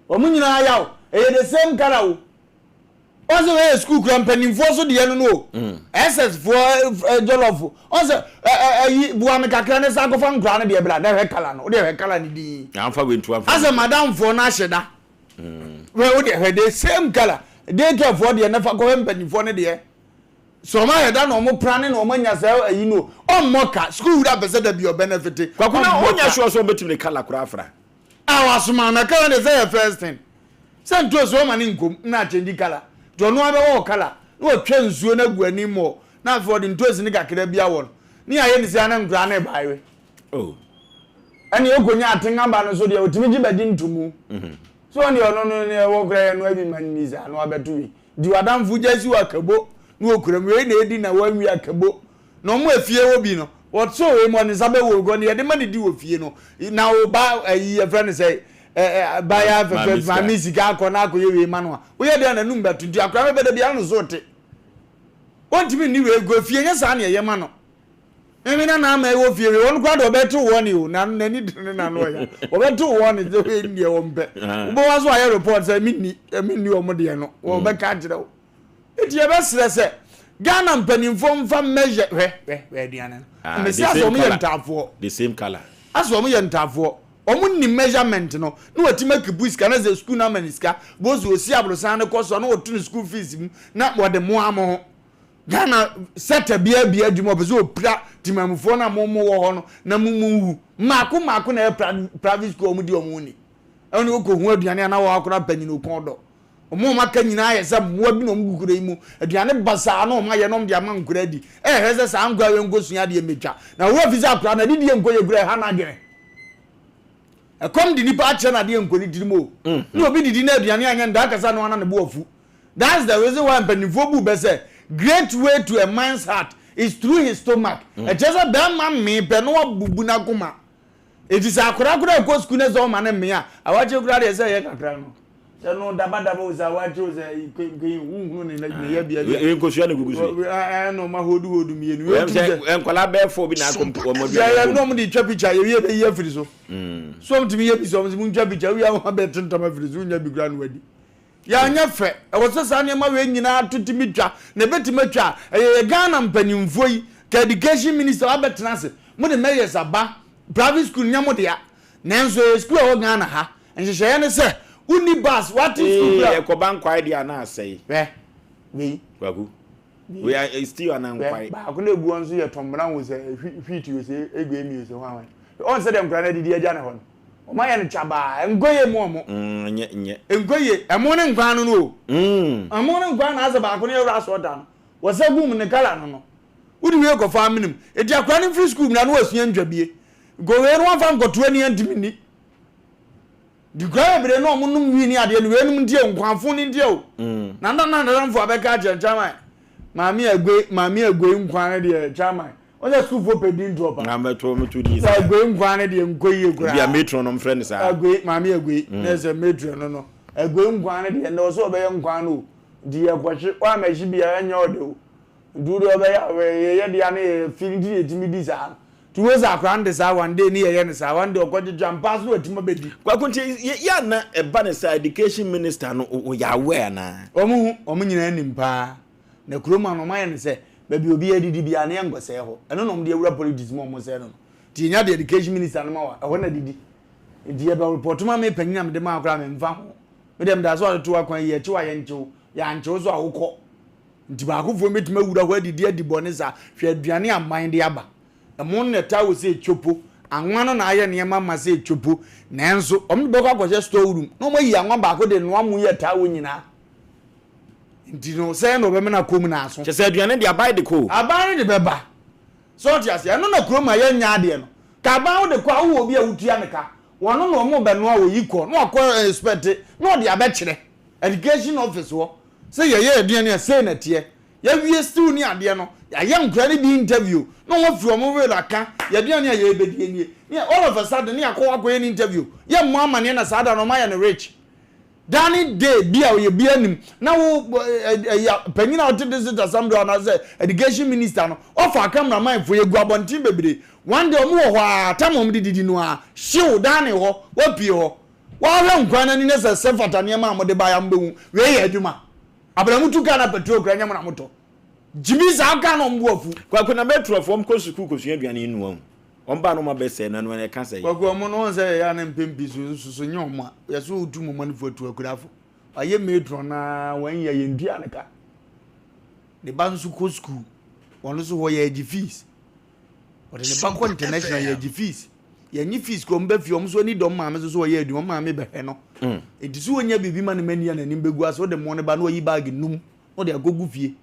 omunyina yawo the same color Also we school company for so the no SS for jollof also buame kakra ne sa go fa nkra ne de bla na he kala no de he kala ni di amfa we ntu amfa as a madam for na sheda we wo de he the same color they care for the na fa go company for ne de so ma he da no mo plan no mo nya sa ayi no on moka school da be say da bi o benefit kwakuna onya sure so betim ne kala kura afra awasuma na kala de say first thing send to so ma ni nkom na change color John Wabe Kala, no transuo na guani mo, na for the ntozi ni kakra bia won. Ni aye ni sia na nkra na baiwe. Oh. Ani ogonya atenga ba no so de otimi gi bedi ntumu. So ni ono no ne wo kra no abi manimiza no abetuwi. Di wadam fujasi wa kabo, no okura mwe na edi na wanwi akabo. No mo afie wo bi no. What so we mo ni sabe wo go ni e de mani di wo fie no. Na wo ba ayi e friend say baya fe mami sika akona akoye we manwa we dey na num betuntu akra me bede bia no zote ontimi ni we go fie nya sa na ye ma no emi na na ma e wo fie we won kwa do betu woni o na nani na no ya wo betu woni je we ni e wo mbe wo wa so aye report say mi ni o mo de no wo be ka jire wo eti e be sere Ghana mpanimfo mfa measure we diana me sia so mo ye ntafo the same color aso mo ye ntafo omun ni measurement no wati make bus kana ze school na maniska bozu osi abrosan ne koso na otun school fees mu na wode mo amo Ghana seta bia adwuma bezo opra timamfo na mo wo ho no na mumu mako na private school mu di omuni oni okohu aduane na wo akora panyin okondo omo maka nyina ayesa mo bi no mugukura imu aduane basa na o ma ye no de amankura di heze sa angwa we ngosua de metwa na wo visa akora na di enkoye gura ha na gere come the nipa ache na de nkoni dirimo no obi didi na aduane anya nda akasa no ana ne bo afu. That's the reason why mpanifo bu be say great way to a man's heart is through his stomach. E just a damn man me pe no abubu na kuma. It is akura ko school na zo ma na me a awache kura de say ye kakra no. Se no daba o za awache o za hu ne na ye bia bia. E ko sua ne gugu so. No ma hodu mi enu. Enkola be fo bi na akompo mo bia. Ya no mo di twa picture ye be ye free so. So mtimi ye bi so mo twa picture we ya be tentama free so nya bi gra no wadi. Ya nya fe e wo sesa ne ma we nyina tutimi twa na betima twa Ghana mpanimfo yi ka education minister abetena se mo de mayor saba private school nya mo de ya nanso school o Ghana ha nhehye ne se uni bus what is school e ko ban kwai dia na asai we kwaku we are still an kwai ba ko na ebu onso ye tombra wo se hwiti wo se egu emi wo se hwan on se dem kra na didi aja ne hon o ma ye ne chaba engoye mo nye engoye emo ne ngwan no emo ne ngwan na aza ba ko ne yura so da no wo se gum ne kala no udi we ko fa minim e dia kra ne free school na no asua ndwabie go we no fa nkoto ani antimini di gra bre no mo num wi ni ade no we num ndie nkwanfo ni ndie o na ndan fo abeka chama mami agwe nkwan de chama oja school for pedin drop na meto meto di sa agwe nkwan de nkoye gra bia metro no friend sa agwe mami agwe na se metro no agwe nkwan de na so be nkwan no di e kwahwe wa ma shi bia anya odo duro be ye de ane finidi etimi di sa tuwe za kwande sa one day ni ye ne sa one day okoje jampas no etimo bedi kwakunti ya na e ba ne sa education minister no o ya aware na omu nyina nimpa na kuroma no ma ye ne se baby obi edidi bia na ngose ho eno no mde ewura politics mo se no ti nya the education minister no ma wa ho na didi di e ba report ma me panyina me de ma akra me mfa ho me dem da so to akwan ye chi wa ye nchew ya nchew so awukọ nti ba akofo metima wura ho adidi adibone sa hwe aduane aman de aba emo ne ta wo se chopo anwa no na aye ne ma ma se chopo nanso omde be kwa store room no mo yi anwa ba ko de no amu ye ta wo nyina nti no se no be me na kom na aso che se aduane de abai de ko abai de beba so ti ase no na kroma ye nya ade no ka ba wo de kwa wo obi a wutua ne ka wono no mo be no a wo yiko no akọ expect no de abekire education office wo se ye aduane se na tie ya wie still ni ade no ya nkura ni bi interview no wo fi omo we laka ya aduane ya ebedie ni all of a sudden ni akọ ni interview ya mo amane na sada no ma ya ne rich Danny day bia we bia nim na wo panyina o tede sit assembly na say education minister no offer camera man for yegu abontin bebre one day omo ho atamom didi no a shiw Danny ho wa pie ho wa hwe nkwan na ni na se fatane ma amode ba ya mbewu we ye adwuma Abramutu Ghana petrol kranya na moto. Jimmy za Ghana mbuafu. Kwa kuna metro from kosuku kosua aduane inu omba no mabese na no e ka say. Kwa mo no say ya na mpempi so nyoma. Yeso utu mo manufatu akurafo. Aye metro na wan ya yendua ne ka. The bansu kosuku. Wono so ho ya fees. Ode ne banko international ya fees. Ya nyi fees ko mba fi omso ni dom ma me so ho ya adu ma me be he no. Enti so onya bibi ma ne mani ya na nim begu aso de mo ne ba no yi bag num. O de agogu fie.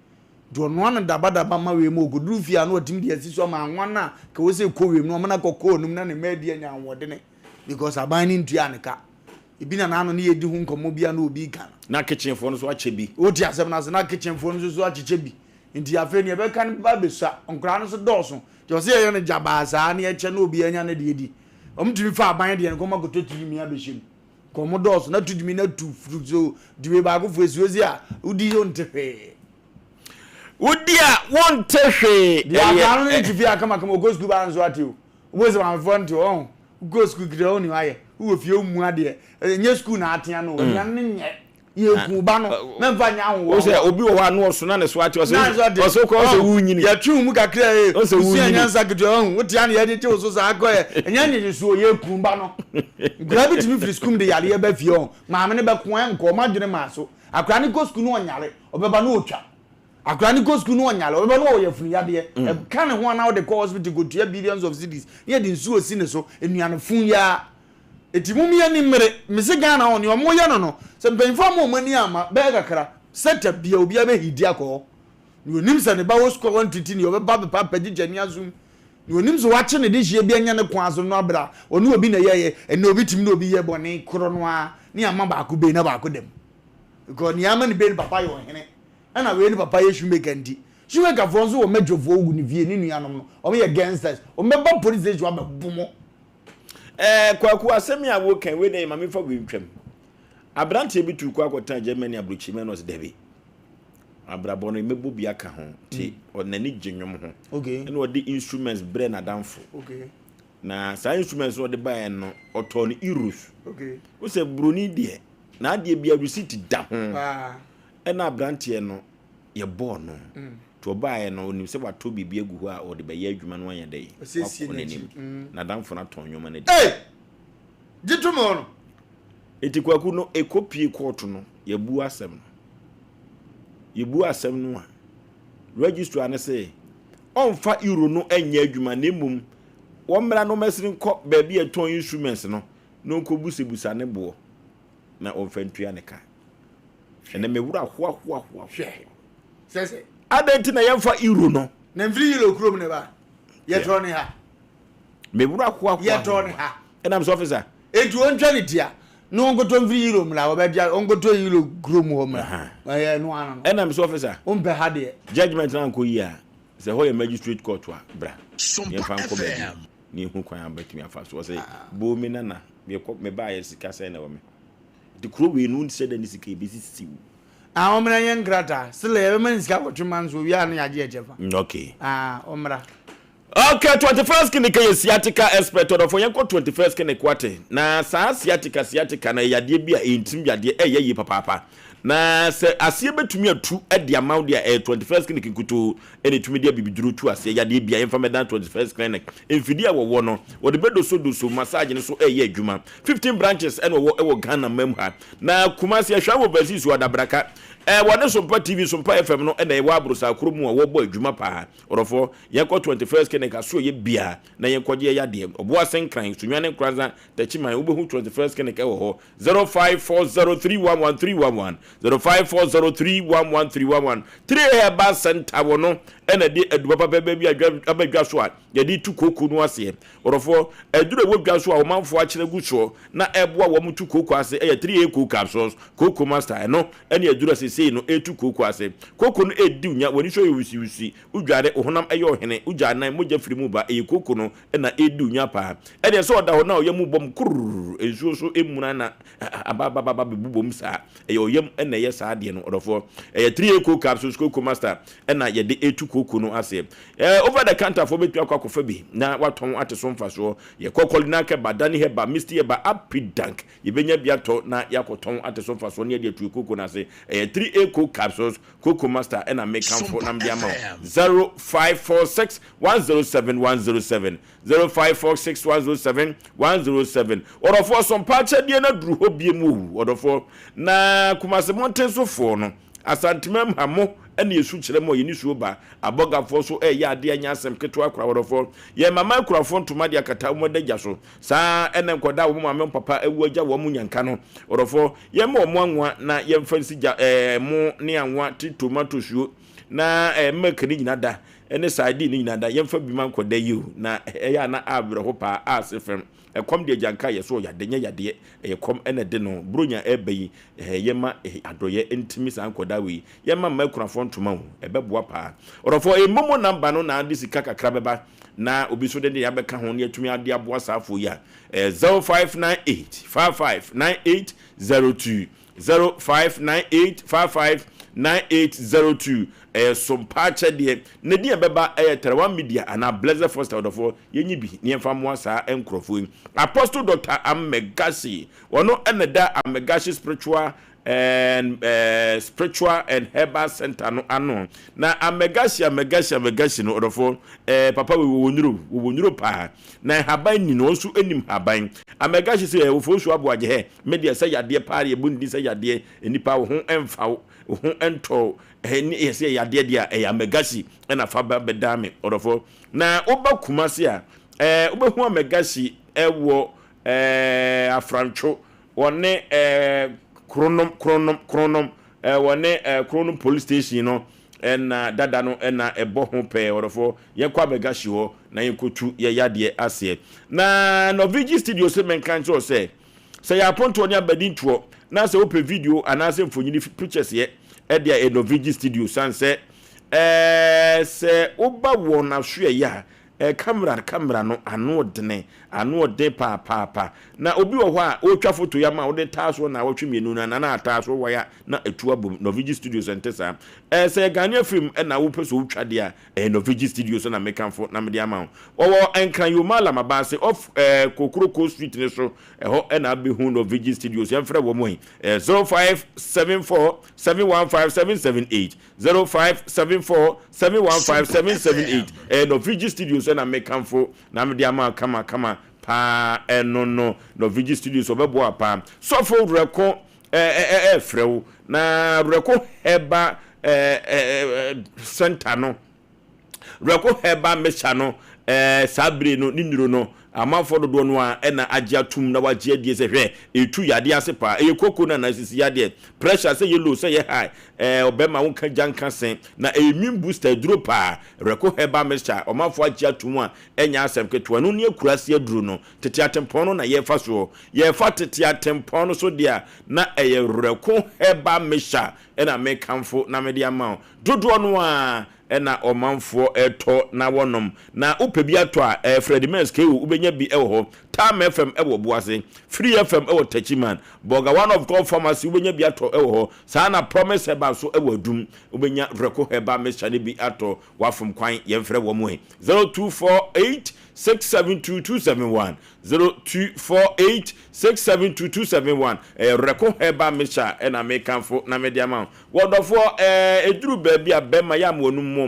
Do no an dabadaba ma we mo goduru fie anu otim de asiso ma anwa na ka we se ko we no ma na kokko num na ne medi anya anwode ne because aban ni ntua ne ka ibi na ano ne yedi hu nkomo bia na obi kan na kitchen fo no so ache bi o ti asem na se na kitchen fo no so ache bi nti afa ni e be kan ba besa onkra no so doso je se ye ne jabasa na ye che na obi anya na de edi omtumi fa aban de ne ko ma goto timi abehim ko mo doso na tudumi na tu fru so diwe ba ko fu esuozi a udi yo ntefe Udia won tehwe ya kan ni tifi akama kama go school ba nso atio oboze ma fon to on go school gide oni waye wo fie mu ade enye school na atia no nya nye ye ku ba no memfa nya ho wo se obi wo anu oso na ne so atio so ko so wu nyini ya twu mu kakra e so wu nya nsa gide on wo tia na ye de te so sa ko e nya nye so ye ku ba no gravity mi free school de yale ye ba fie on ma me ne be ko en ko ma dwene ma so akra ni go school no onyare obeba no otwa akrani go school no nyalo we no ye funu yade e kan ho na de go hospital go to billions of cities ye de nsuo si ne so enuane fun ya etimumi ya ni mere mese Ghana on yo mo ye no se mpenfo mo mani ama be kakra setup bia obi aba hidi akọ ni onim se ne ba wo school 130 ni obeba be papa gigani azum ni onim so wache ne de hie bia nya ne kwa aso no abra onu obi na ye ene obi tim na obi ye bone kro no a ni ama ba ko be na ba ko dem because ni ama ni be papa yo hene ana we ni papa yeshu make ndi Shumeka for nso wo medjofo ogu ni vie ni nuanom no o me gangsters o meba police station ababumo kwaku asemi awo kan we dey mame fa we ntwam abrante bi tu kwa kwota Germany abruchi menos debi abrabo no mebo bi aka ho ti onani gyenwom ho okay ene odi instruments bre na danfo okay na sa instruments odi bae no oto ni euros okay wo se broni de na ade bi receipt da ho ena abrante no ye bo no to bae no onim se wato bibia gu ho a odi be ye adwuma no anya dey na danfo na ton nwoma na di gitumo no etikwaku no ekopie court no ye bu asem no ye bu asem no a registrar na say onfa euro no anya adwuma na emum wo mra no mesrin ko ba bia ton instruments no no nkobusebusa ne bo na onfantua ne ka ene mewura ho sese adenti na yemfa euro no na mfiri yelo krom ne ba ye tro ne ha mewura ho ye tro ne ha ena am officer etu ontwa ne dia no ngoto mfiri euro mla wo ba dia ngoto euro krom ho mla eh no ano ena am officer umpe ha de judgment na nko yi a se ho ye magistrate court wa bra Sompa FM ni hu kwan abatumi afa so say bo mi nana me ba ye sika say na wo me the crow we no say da ni sika e be sisi omra yen grata sile e man sika kwotuma nso wi anu ya je ejefa okay omra okay 21st kinika ye sciatica expert odofo yen ko 21st kinika kwate na sa sciatica na yade bi a entim yade yi papa na se asie betumi atu ade amount dia 21st clinic kuto ene tumi dia bibiduru tu asie yade bia emfa medan 21st clinic emfidi a wo no wo de bedoso massage ne so adwuma 15 branches ene wo Ghana mem ha na Kumasi ahwa wo basis wo dabraka wone Sompa TV Sompa FM no ene wo abrusa kromu wo bo adwuma pa orofo yekọ 21st clinic aso ye bia na yenkọje yade obo asenkran sunwane kranza tachiman wo behu 21st clinic wo ho 0540311311 0540311311 3 ba center wono ena de aduba papa bi abadwa so a ye di tu koku no ase orofo adure wo dwa so a wo manfo a kire guso na eboa wo mutu koku ase e 3 koku capsules koku master no ena adure sesei no etu koku ase koku no edi unya woni so yusi udware ohonam eye ohene udwanan moja firi mu ba e koku no ena edi unya pa ena so oda ho na oyam bom kurr ensuo so emuna na ababa bebubom sa e oyam ena ye sa ade no orofo e 3 koku capsules koku master ena ye de etu kuku no ase over the counter for betu akwakofa bi na waton ate so mfa so ye kokoli na ke badani heba misti heba apidank ye benya biato na yakoton ate so mfa so ne de tu kuku na ase 3A cook capsules kuku master and make am for nam dia ma 0546 107 107 0546 107 107 orofo Sompa chedie na duru hobie mu orofo na kumase monten so fo no asantemam hamo ene yesu kire mo yini suo ba abogafo so ya ade anya asem keto akra orofo ye mama akurafo ntoma de akata mo dagya so saa ene nkoda wo mama papa ewu agya wo mu nyanka no orofo ye mo anwa na ye mfansi mo ne anwa ti tomato suo na mekani nyina da ene side ni nyina da ye mfa bi man koda yiu na ya na abre ho pa asefem ekom de janka ye so yade nya yade ekom ene de no bronya ebayi yema adoye intimi san koda wi yema makurafo ntoma hu ebeboa pa orofo emomo number no na adi sika kakra beba na obi so de ya beka ho ne atumi ade aboa safo ya 0598 559802 0598 559802 Sompa chedie ne dia beba Telewan Media ana Blessed Foster odofo yenyi bi ne mfa mo asa enkrofo Apostle Dr. Amegasi wono eneda Amegasi spiritual and herbal center no ano na Amegasi no odofo papa we wonuro pa na haban ni no so enim haban Amegasi se Oforisuo Aboagye he media say yade pa ye bundi say yade enipa wo ho emfa wo ho ento eni yese yade dia Amegasi na fa ba bedame odofo na oba kumase a obehu Amegasi ewo afrancho wone kronom wone kronom police station no na dada no na ebo ho pe odofo ye kwa Amegasi ho na yekotu ye yade ase na Novigi studio se menkan so se ya ponto ni abadintuo na se ope video anase mfonyini pictures ye edia Novigi studio sanse se oba wona hwe ya camera no ano de pa na obi wo ho a otwa photo ya ma wo de taso na wotwe mienu na ataso wo ya na etu abom Novigi Studios entesa se Ghanaian film na wo peso wotwa de a Novigi Studios na mekanfo na me ama wo enkran yomala mabase of Kokroko Street ne so ho na behu Novigi Studios yemfre wo mo 0574 715778 0574 Novigi Studios na mekanfo na me ama kama pa no Novigi Studios obebo apa sofo reko frew na reko heba center no reko heba mecha no sabre no niniro no amafo dodo no a na agya tum na wagye die se hwe etu yade ase pa ekoko na sisi yade pressure say low say high obema won ka janka sen na immune booster duro pa reko heba mixture amafo agya tum a enya asem keto no ne akurase aduro no tete atempon no na ye fa so ye fa tete atempon no so dia na reko heba mixture na mekamfo na media ma dodo no a na omanfo eto na wonom na upebi ato a Freddy Menske ubenya bi ewo Time FM ewo Boase Free FM ewo Tachiman Boga one of God pharmacy ubenya bi ato ewo sana Promise Heba so ewo dum ubenya Reko Heba mechane bi ato wafum kwan yemfre wo mu 0248 672271 0248 672271 Reko Heba mecha na mekanfo na mediama wodofo eduru baabi a bema ya mo num mo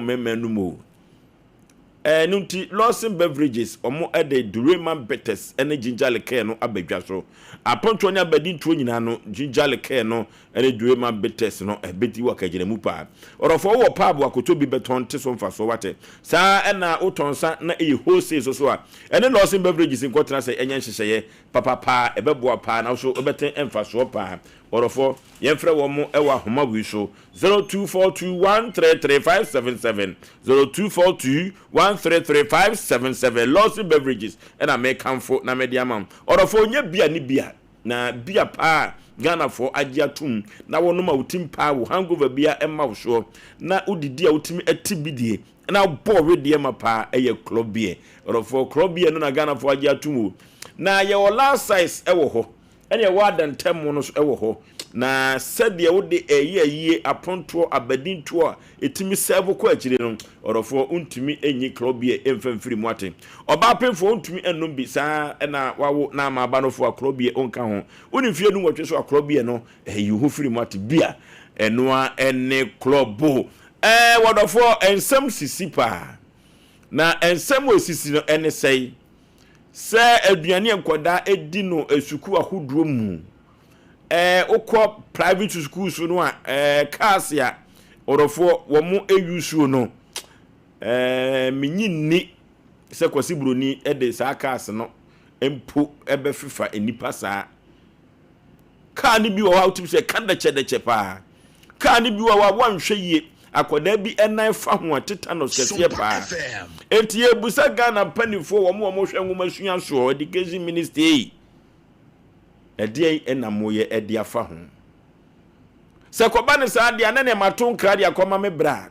nunti Lawson Beverages omo ede Durema Betes ene gingerle care no abadwa so aponto nya badi ntuo nyina no gingerle care no ene Durema Betes no ebeti wakagire mu pa orofo wo pa abo akoto bi beton te so mfa so wate saa na utonsa na wholesale so a ene Lawson Beverages nkotra se enya nhyehyeye papa ebeboa pa na so obeten emfa so pa orofo yemfre wo mo ewa homa wi so 0242133577 0242133577 Lawson Beverages and I make comfort na media mam orofo nya bia ni bia na bia pa Ghana for agiatum na wono ma utim pa wo hangover bia emma so na udidi a utimi atibidie na bo we ma pa eye club bia orofo club bia no na Ghana for agiatum na ye last size ewo ho ene wadan temo no so ewo ho na said the would a year upon to abedin to etimi serve ko akire no orofo untumi enyi club ye emfamfiri muate oba penfo untumi enum bi saa na wawo na ma ba no fo club ye onka ho uni fie nu wotwe so club ye no yuhu firi muate bia enoa ene club wodofo ensam sisi pa na ensam osisi no ene sei se aduane enkoda edi no esuku ahoduo mu okọ private schools no cars ya orofo wo mu eyusuo no minyini se kwasi broni de saa cars no empo ebe fifa enipa saa car ni bi wo ha utip se kanda chedeche pa car ni bi wo wa wanhwe yie akoda bi enan fa ho tetanus kese pa etie busa Ghana panifo wo mo hwe nwoma sua so education ministry edi enamoye edi afa ho se koba ne sa dia na ne maton kra dia koma me bra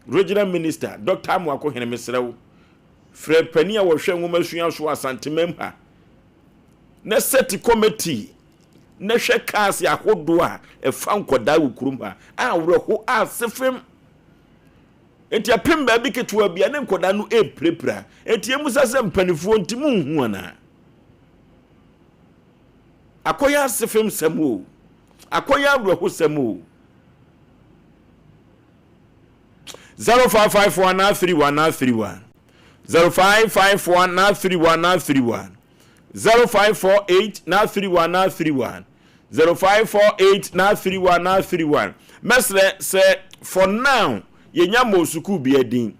regional minister Dr. Amuako hene mesrew fre pani a wo hwe nwoma sua so asantemam ha na set committee na hwe cars ya hodo a efa nkoda wukurum ha awreho asefem enti apem ba bi ketua bia ne nkoda no eprepra enti emusa se mpanifo ntimu hu ana akoya asefem samu akoya awreho samu 0551931931 0551931931 0548931931 0548931931 mesre se for now yenya mo suku bi adin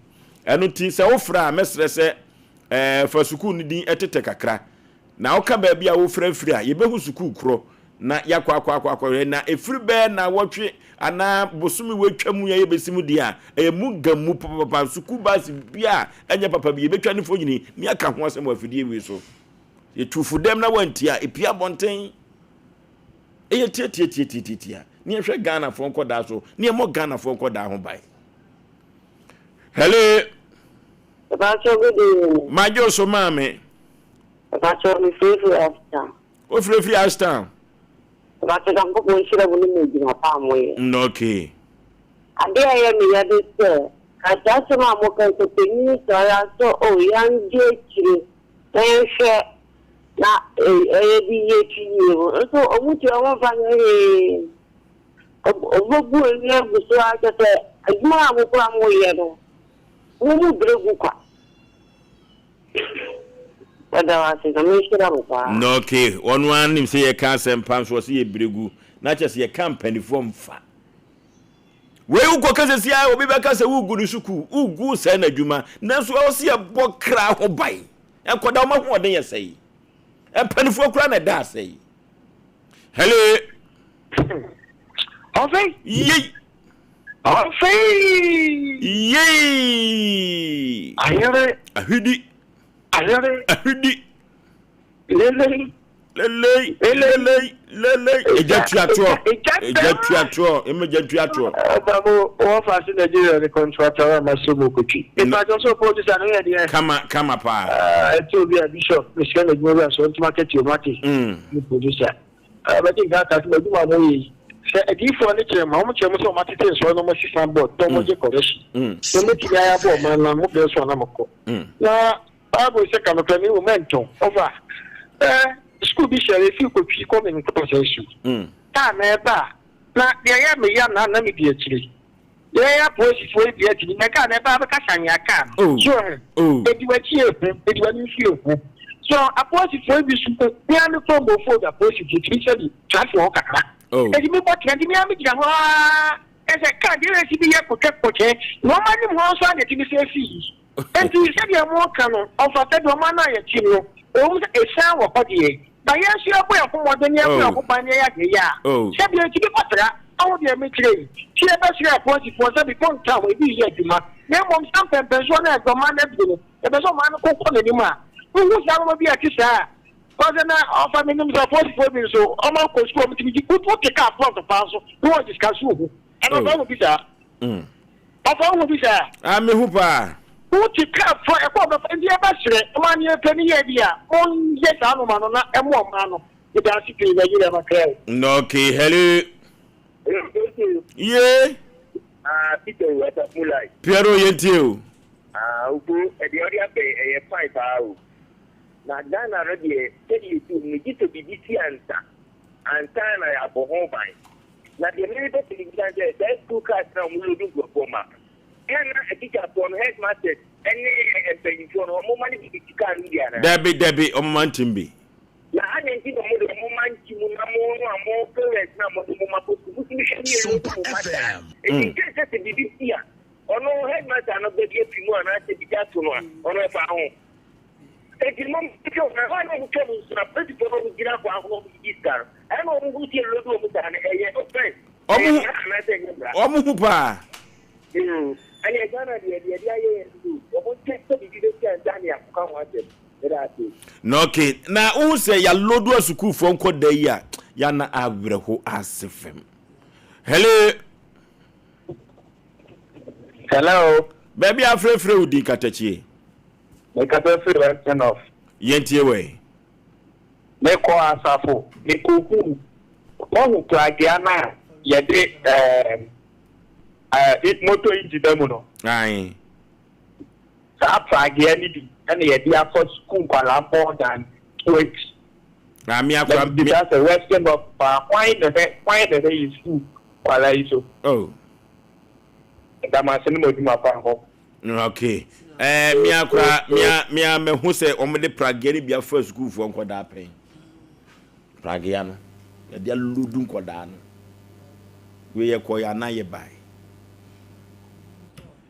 eno ti se wo fra mesre se fa suku ni din etete kakra na oka ba bia wo fra a yebehu suku kro na yakwa na efiri be na wotwe ana bosumi wetwam ya yebesimu dia emu gamu papa suku basi bia enya papa bi yebetwa ne fonyini ni aka ho asem afidie wi so yetufu dem na wantia epia bonten eye tie ni ehwe Ghana fo nkoda so ni emo Ghana fo nkoda ho bai hello Bacho good majo so mame Bacho mi free after o free after Bacho dampo ko shira buni meji na pamwe okay ade aye mi ya de se ka jaso ma mo kan to teni so ya so o yan je chire ehwe na di ye tiyo so omuti awon fa ni ogbogbo ni aguso ajete ajuma mo ko amoye no wo mu bregu kwa wada wase na me shira mo kwa no okay one nim say ye kan sempam so say ye bregu na chese ye company form fa we uko kase sia obi be kase ugu ni suku ugu se na adwuma na so o se bokra ho bai enkoda ma ho den ye sei empanifo kura na da sei hello Osei yey Osei yey ayere ahidi lele ejatuato emejatuato babo o fa si Nigeria the contractor masomo kochi e ba jo so producer no ye de kama pa to be a bishop mission the government so to market your market the producer but in that as we do ma no yi se edifo ne kire ma o mo kire mo so market so no mo sisan board to mo je correction so mo ti ya bo ma na mo be so na mo ko na Bible say can be momentum over school be share if you could come in possession ta na eba na de ya me ya na me bi akire de ya police for bi akire me ka na eba be ka sanya ka so edi wa chi edi wa ni fi oku so a police for bi su ko ya me ko go for the police to actually traffic o kakra edi me ko trendi me am gira ho ese ka de re si bi ya ko ke no ma ni mo so ade ti bi se fi enti se de mo kan no of after do ma na ya chi no o mu e san wo ko de ba ya shi abo ya ko mo de ni abo ko pa ni ya de ya se bi ti bi kotra awo de me kire ti e ba shi appoint for se bi kon ta we bi ye duma ne mo san pension na do ma na bi no e be so ma no ko ko ni ma wu sa mo bi a ti sa ko na of me nim support for me so o ma ko school mi ti bi ku to ka front pa so no discuss wo e no ba mo bi sa afa wo bi sa me hu pa Uti ka for e ko ba ndi e ba sire ma ni e pe ni ye bia on ye ta no ma no na e mo ma no It has to be the Macau. No, okay, hello. Yeah. Peter, what a mulai. Piero Yentio. Ubu, and the other bay, a 5 hours. Now, Dana already said you to be this answer. And time I have a home by. Now, the neighbor to the example, there's 2 cars now, we do go for Mark. And a teacher from headmaster, and a penny for no more money to carry. Debbie, on Mantimbi. Na ane nti no mo de mo manchi mo na mo parents na mo ma ko ku si mi Sompa FM. E ti se BBC a ono headmaster no be ke pimu ana se bi ja to no ono fa ho e ti mo ti o na wa no ke mo na peti po no gira kwa ho bi star e no mo ti lo do mo ta na e ye o pe omu hu pa ani gana de ye o mo te se BBC a ndani akwa ho ate. No, okay. Now, who say ya lodu a school from Kodeya? Yana Abreho Asem. Hello. Hello. Baby, I'm free with the Katachi. Make a perfect turn off. Yenty away. Make all Asafo. Make who? One Plagiana. Yet, it motor into Demono. Aye. Plagianity. And the idea for school more than 2 weeks. That's the Western of why the day is school while I so. Oh, that my cinema to my home. Okay. Me who say on the Prague be a first school from Quadape. Pragiano. They are Ludum Quadan. We are Koyana by.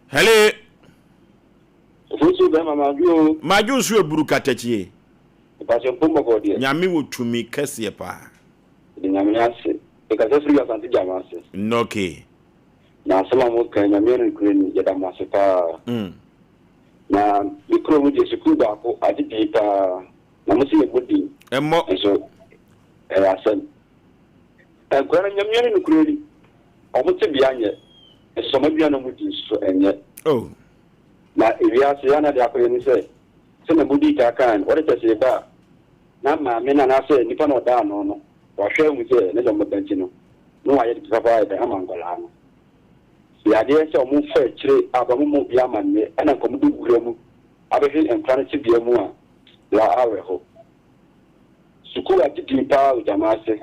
Hello. Maju su eburu katechi. Passion pombo kodie. Nyame wo tumi kese pa. Nyame ase. E ka se ya santi jamase. Okay. Na sama mo ka nyame no kreni ya damase pa. Na mikro mu je siku ba ko adi pa. Na mo se ebudi. Emmo. So asem. Kwa nyame no kreni. Omo te bia nye. E so ma bia no mu di so enye. Oh. Na iriasi yana de akoyeni se na budi ka kan o de tese ba na ma me na na se nipa no da no no wa hwe mu se ne jomo banti no no wa ye de papa de amangola no ya de se o mu fa kire abamu mu bia manne ana ko mu du gure mu abehi entrane ti bia mu a la awe ho sukula ti pa o jamase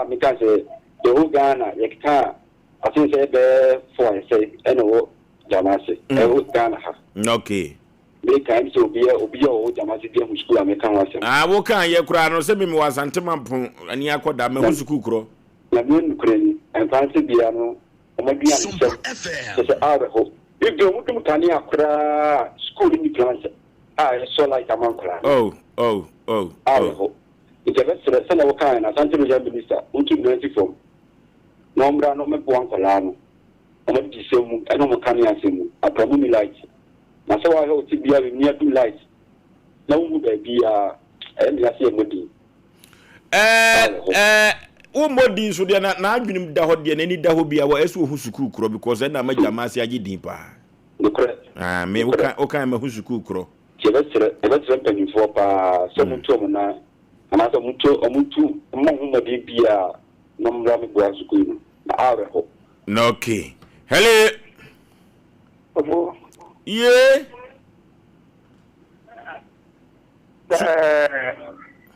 mi kan se de ho Ghana ye ka asin se be fo se eno jamase e ho Ghana ha. Okay. Me kan so obi o jamase dia mu school America wasem. Wo kan ye kura no se me wasante mampon ani akoda me hu school kro. Na me nukure ni enfanse bia no o ma bia no se awe ho. If you want to tani akura school ni plan so like amankura. Oh. Awe ho. Ite vesere se na wo kan na sante no minister untu 94. No mbra no me bo ankola no. O ma di semu eno mo kan ya semu apamu mi light. Na so wa ho ti bia we near do light. Na wo ba bia e ya se modi. Wo modi so de na adwenim da ho de na ni da ho bia wo eso hu school kro because na ma jamase agi din pa. Me o kan ma hu school kro. Evetsere penifo pa so mutu mo na ana so mutu mo hu modi bia na mbra me bua school na awe ho. Okay. Hello. Obo. Yeah.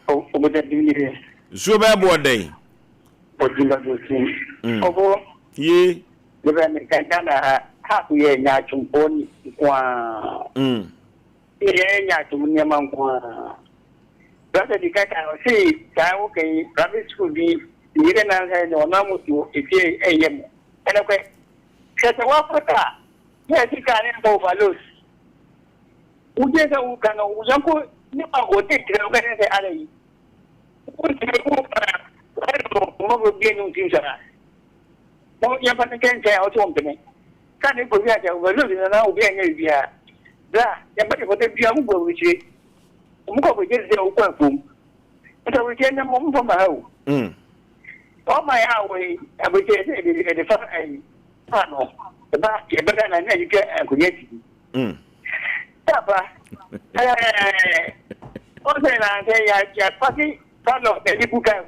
Obo de dire. So ba bo dey. Odila do tin. Obo. Yeah. Lebe me kanda ha ku ye nya chumponi kwa. Ye nya chumni man kwa. Dada dikaka si ka o ke private school bi yire na ha no na mutu etie eyem. Ene kwe. Kata wa fata. Ya tikane mo valos. Uje ka u kana u yanko ni pa hote kire ka ne ala yi. Ku ti ku pa mo bi ni tin sara. Mo ya pa ne ken ka o to mbene. Ka ne ko ya ja u valos na u bi anya bia. Da ya ba ko te bia mu go wichi. Mu ko je se u kwa kum. Ita wichi na mo mo ma hu. Oh my highway, I would say the first panel. The back, you better than you get a good Papa, I say, I party one of the people can.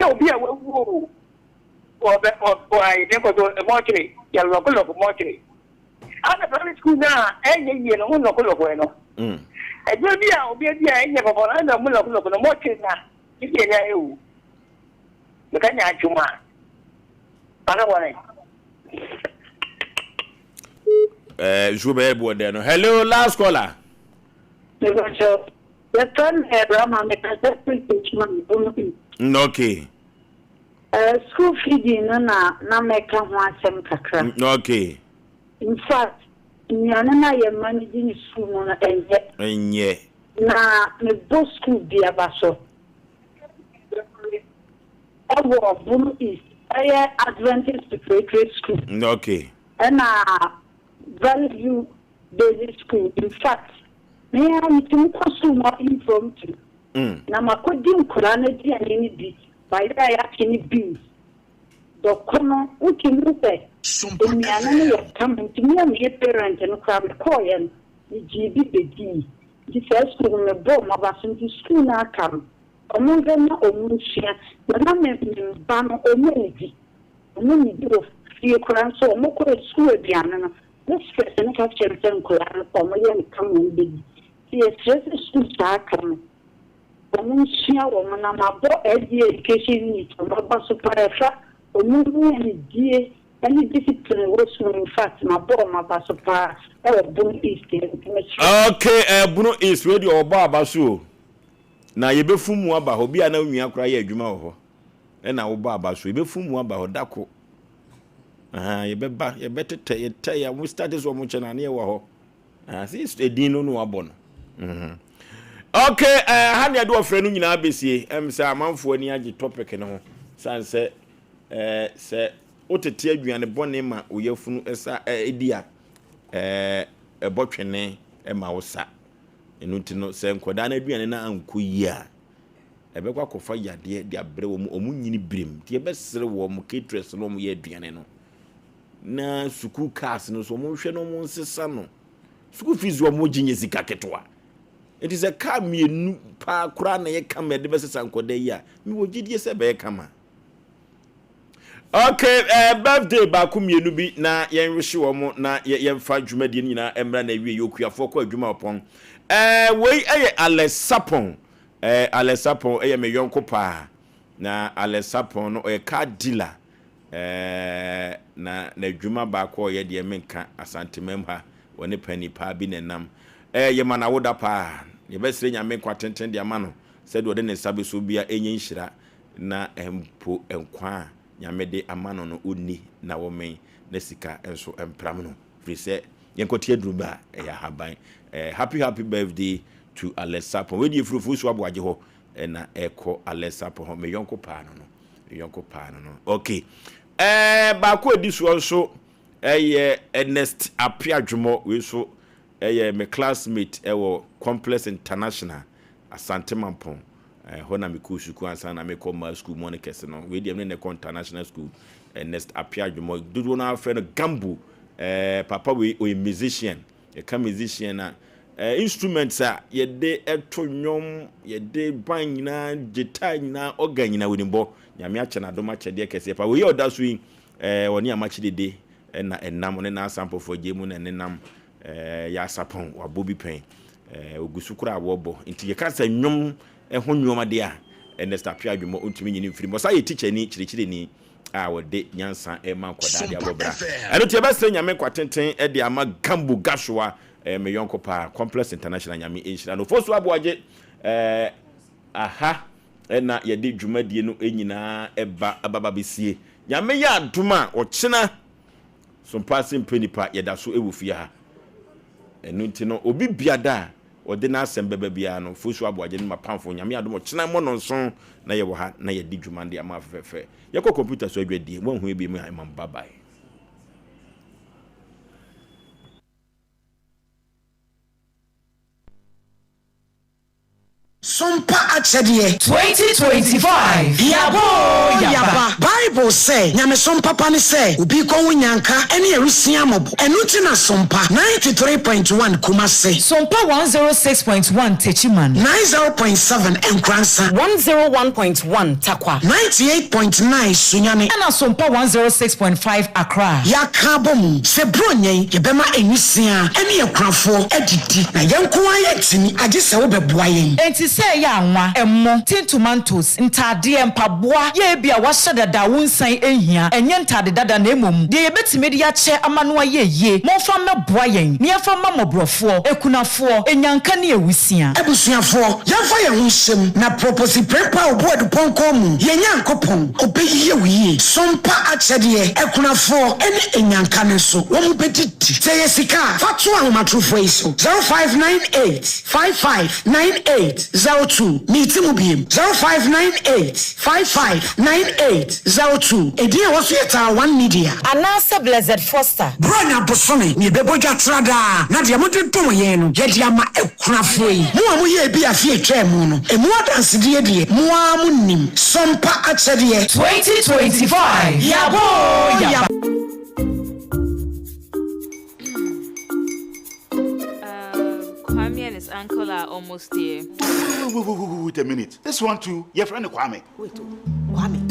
So be a woo or I never go a mortuary, your local of mortuary. At the primary school now, and you know, local of bueno. I will be a never for another local of the mortuary now. If you know, the kind of human. I don't want it. Hello, last caller. Okay. School feeding na make one sem kakra. Okay. In fact, na ye managing school na enye. Na me bo school bi abaso. Ewo Bunu East, Adventist Preparatory School. Okay. And Value Basic School. In fact, me am to consume impromptu. Na makodim Quran di ani bi. By the way, actually beans. The corner, we can look at some coming to me and your parent and crab coin, the GB. The first school, the bomb of us into school now come. Among them, or Munsia, the number of Bama or Melody. Only of fear crowns or more school piano. Let's stress and capture them Quran for my young coming big. Yes, just a school start coming. Munsia woman, I'm a boy education needs from a super or moving any dear any discipline was in fact my boy, my basapa or Bunu East. Okay, Bunu East radio or Babasu. Now you be from Waba, who be an own cry a Juma. And I will Babasu, you be from Waba or Dako. You better tell you, we started so much and I near Waho. See, it's a dino no abon. Okay, how do you do a friend in ABC? Say a month for any topic and all. San say, what a tear you and a bonema, we have from a dear a botchene, a mouse. And not to know, say, Quadana be an uncle ya. A bequaco fire, dear brew or moony brim, dear best sell warm caterers along ye piano. Na suku cast no so motion no one sano. School fees were more genius kaketwa. It is a car me pa crana ye come at the best uncle de ya. Me will give you a bear kama. Okay, birthday bakum ye nubi na yen wish you na yen fa jumedian na emra na wi yoku afoko adwuma upon. We Alessapon. Alessapon me yonko pa. Na Alessapon no a car dealer. Na adwuma ba ko ye de menka asantemam ha woni pani pa bi nenam ye mana woda pa ye besre nyame kwatenten de amano said wo de ne sabe so bia enye nhira na empo enkwa nyame de amano no onni na wo men na sika enso empram no free say yenkotie druba ya haban happy birthday to Alessapon we di Oforisuo Aboagye ho na eko Alessapon ho me yonko pa no okay baako ediso nso Ernest Apiadwomo we so my classmate Complex International Asante Mampon ho na me ku suku ansa na me ko ma school monikese no we dem ne international school Ernest Apiadwomo dudu na friend Gambu papa we musician musician na instruments ye de eto nyom ye de ban nyina guitar nyina organ nyina winimbo nyame ache na doma chede kese pa we oda so woni amachi dede na enam ne na sample for gemu na nenam ya sapon wa bobi pen ogusukura wobo nti ye kasa nyom ho nyoma de a Ernest Apiadwomo ontumi nyini mfiri mo sa ye teacher ni chirichiri ni a wode nyansa ma koda de abobra eno tie bese nyame kwatenten de ama Gambu Gashoa me yonko pa Complex International nyame enhira no Oforisuo Aboagye aha na ye de dwumadie no enyina eba ababa besie nyame ya aduma ochena Sompa Mpe Nipa ye da so ewufia ha enu nti no obi biada ode na Asem beba bia no Oforisuo Aboagye no mapamfo nyame aduma ochena mo no nson na ye wo ha na ye de dwumande ama fefe ye ko computer so adwadie mo hu ebi mu imam bye. Sompa akyɛdeɛ 2025 yaba Bible say nyame sompa pa ne sɛ obi kɔ wo nyanka ɛne ɛrusia mɔbo ɛno ti na Sompa 93.1 Kumase Sompa 106.1 Techiman 90.7 Nkransa 101.1 Takwa 98.9 Sunyane ɛna Sompa 106.5 Accra yaka bom sɛ bronyen yɛbɛma ɛnwisia ɛne ɛkrafoɔ adidi na yɛnko ayɛ timi agye sɛ wobɛboa yɛn enti sɛ yɛ anwa ɛmmɔ tin tomatoes ntadeɛ mpaboa yɛ bi a wahyɛ dada wo nsan ehia ɛnyɛ ntade dada na emom deɛ yɛbɛtumi de akyɛ amanoa yɛ yie momfa mɛboa yɛn ne yɛfa ma mɔborɔfoɔ ekunafoɔ enyanka ne ewusia abusuafoɔ yɛfa yɛn ho hyɛm na proposi prepa oboard pɔnkɔ mu yɛnya nkopɔn obɛyie wiye Sompa akyɛdeɛ ekunafoɔ ɛne enyanka ne so wɔn bɛdidi sɛ yɛ sika fa to ahomatrofoɔ yi so 0598559802 meeti mu biem 0598559802 ɛdin a wɔso yɛ taa 1 media anaasɛ Blessed Foster branya bosome ne bɛbɔdwa trada na deɛ mode dom yɛn no yɛde ama ekunafoɔ yi mo a moyɛ bi afie twɛ mu no emu adansedeɛ deɛ moa mo nim Sompa akyɛdeɛ 2025 yaba Kwame and his uncle are almost here. Wait a minute. This one too, your friend Kwame. Wait, Kwame.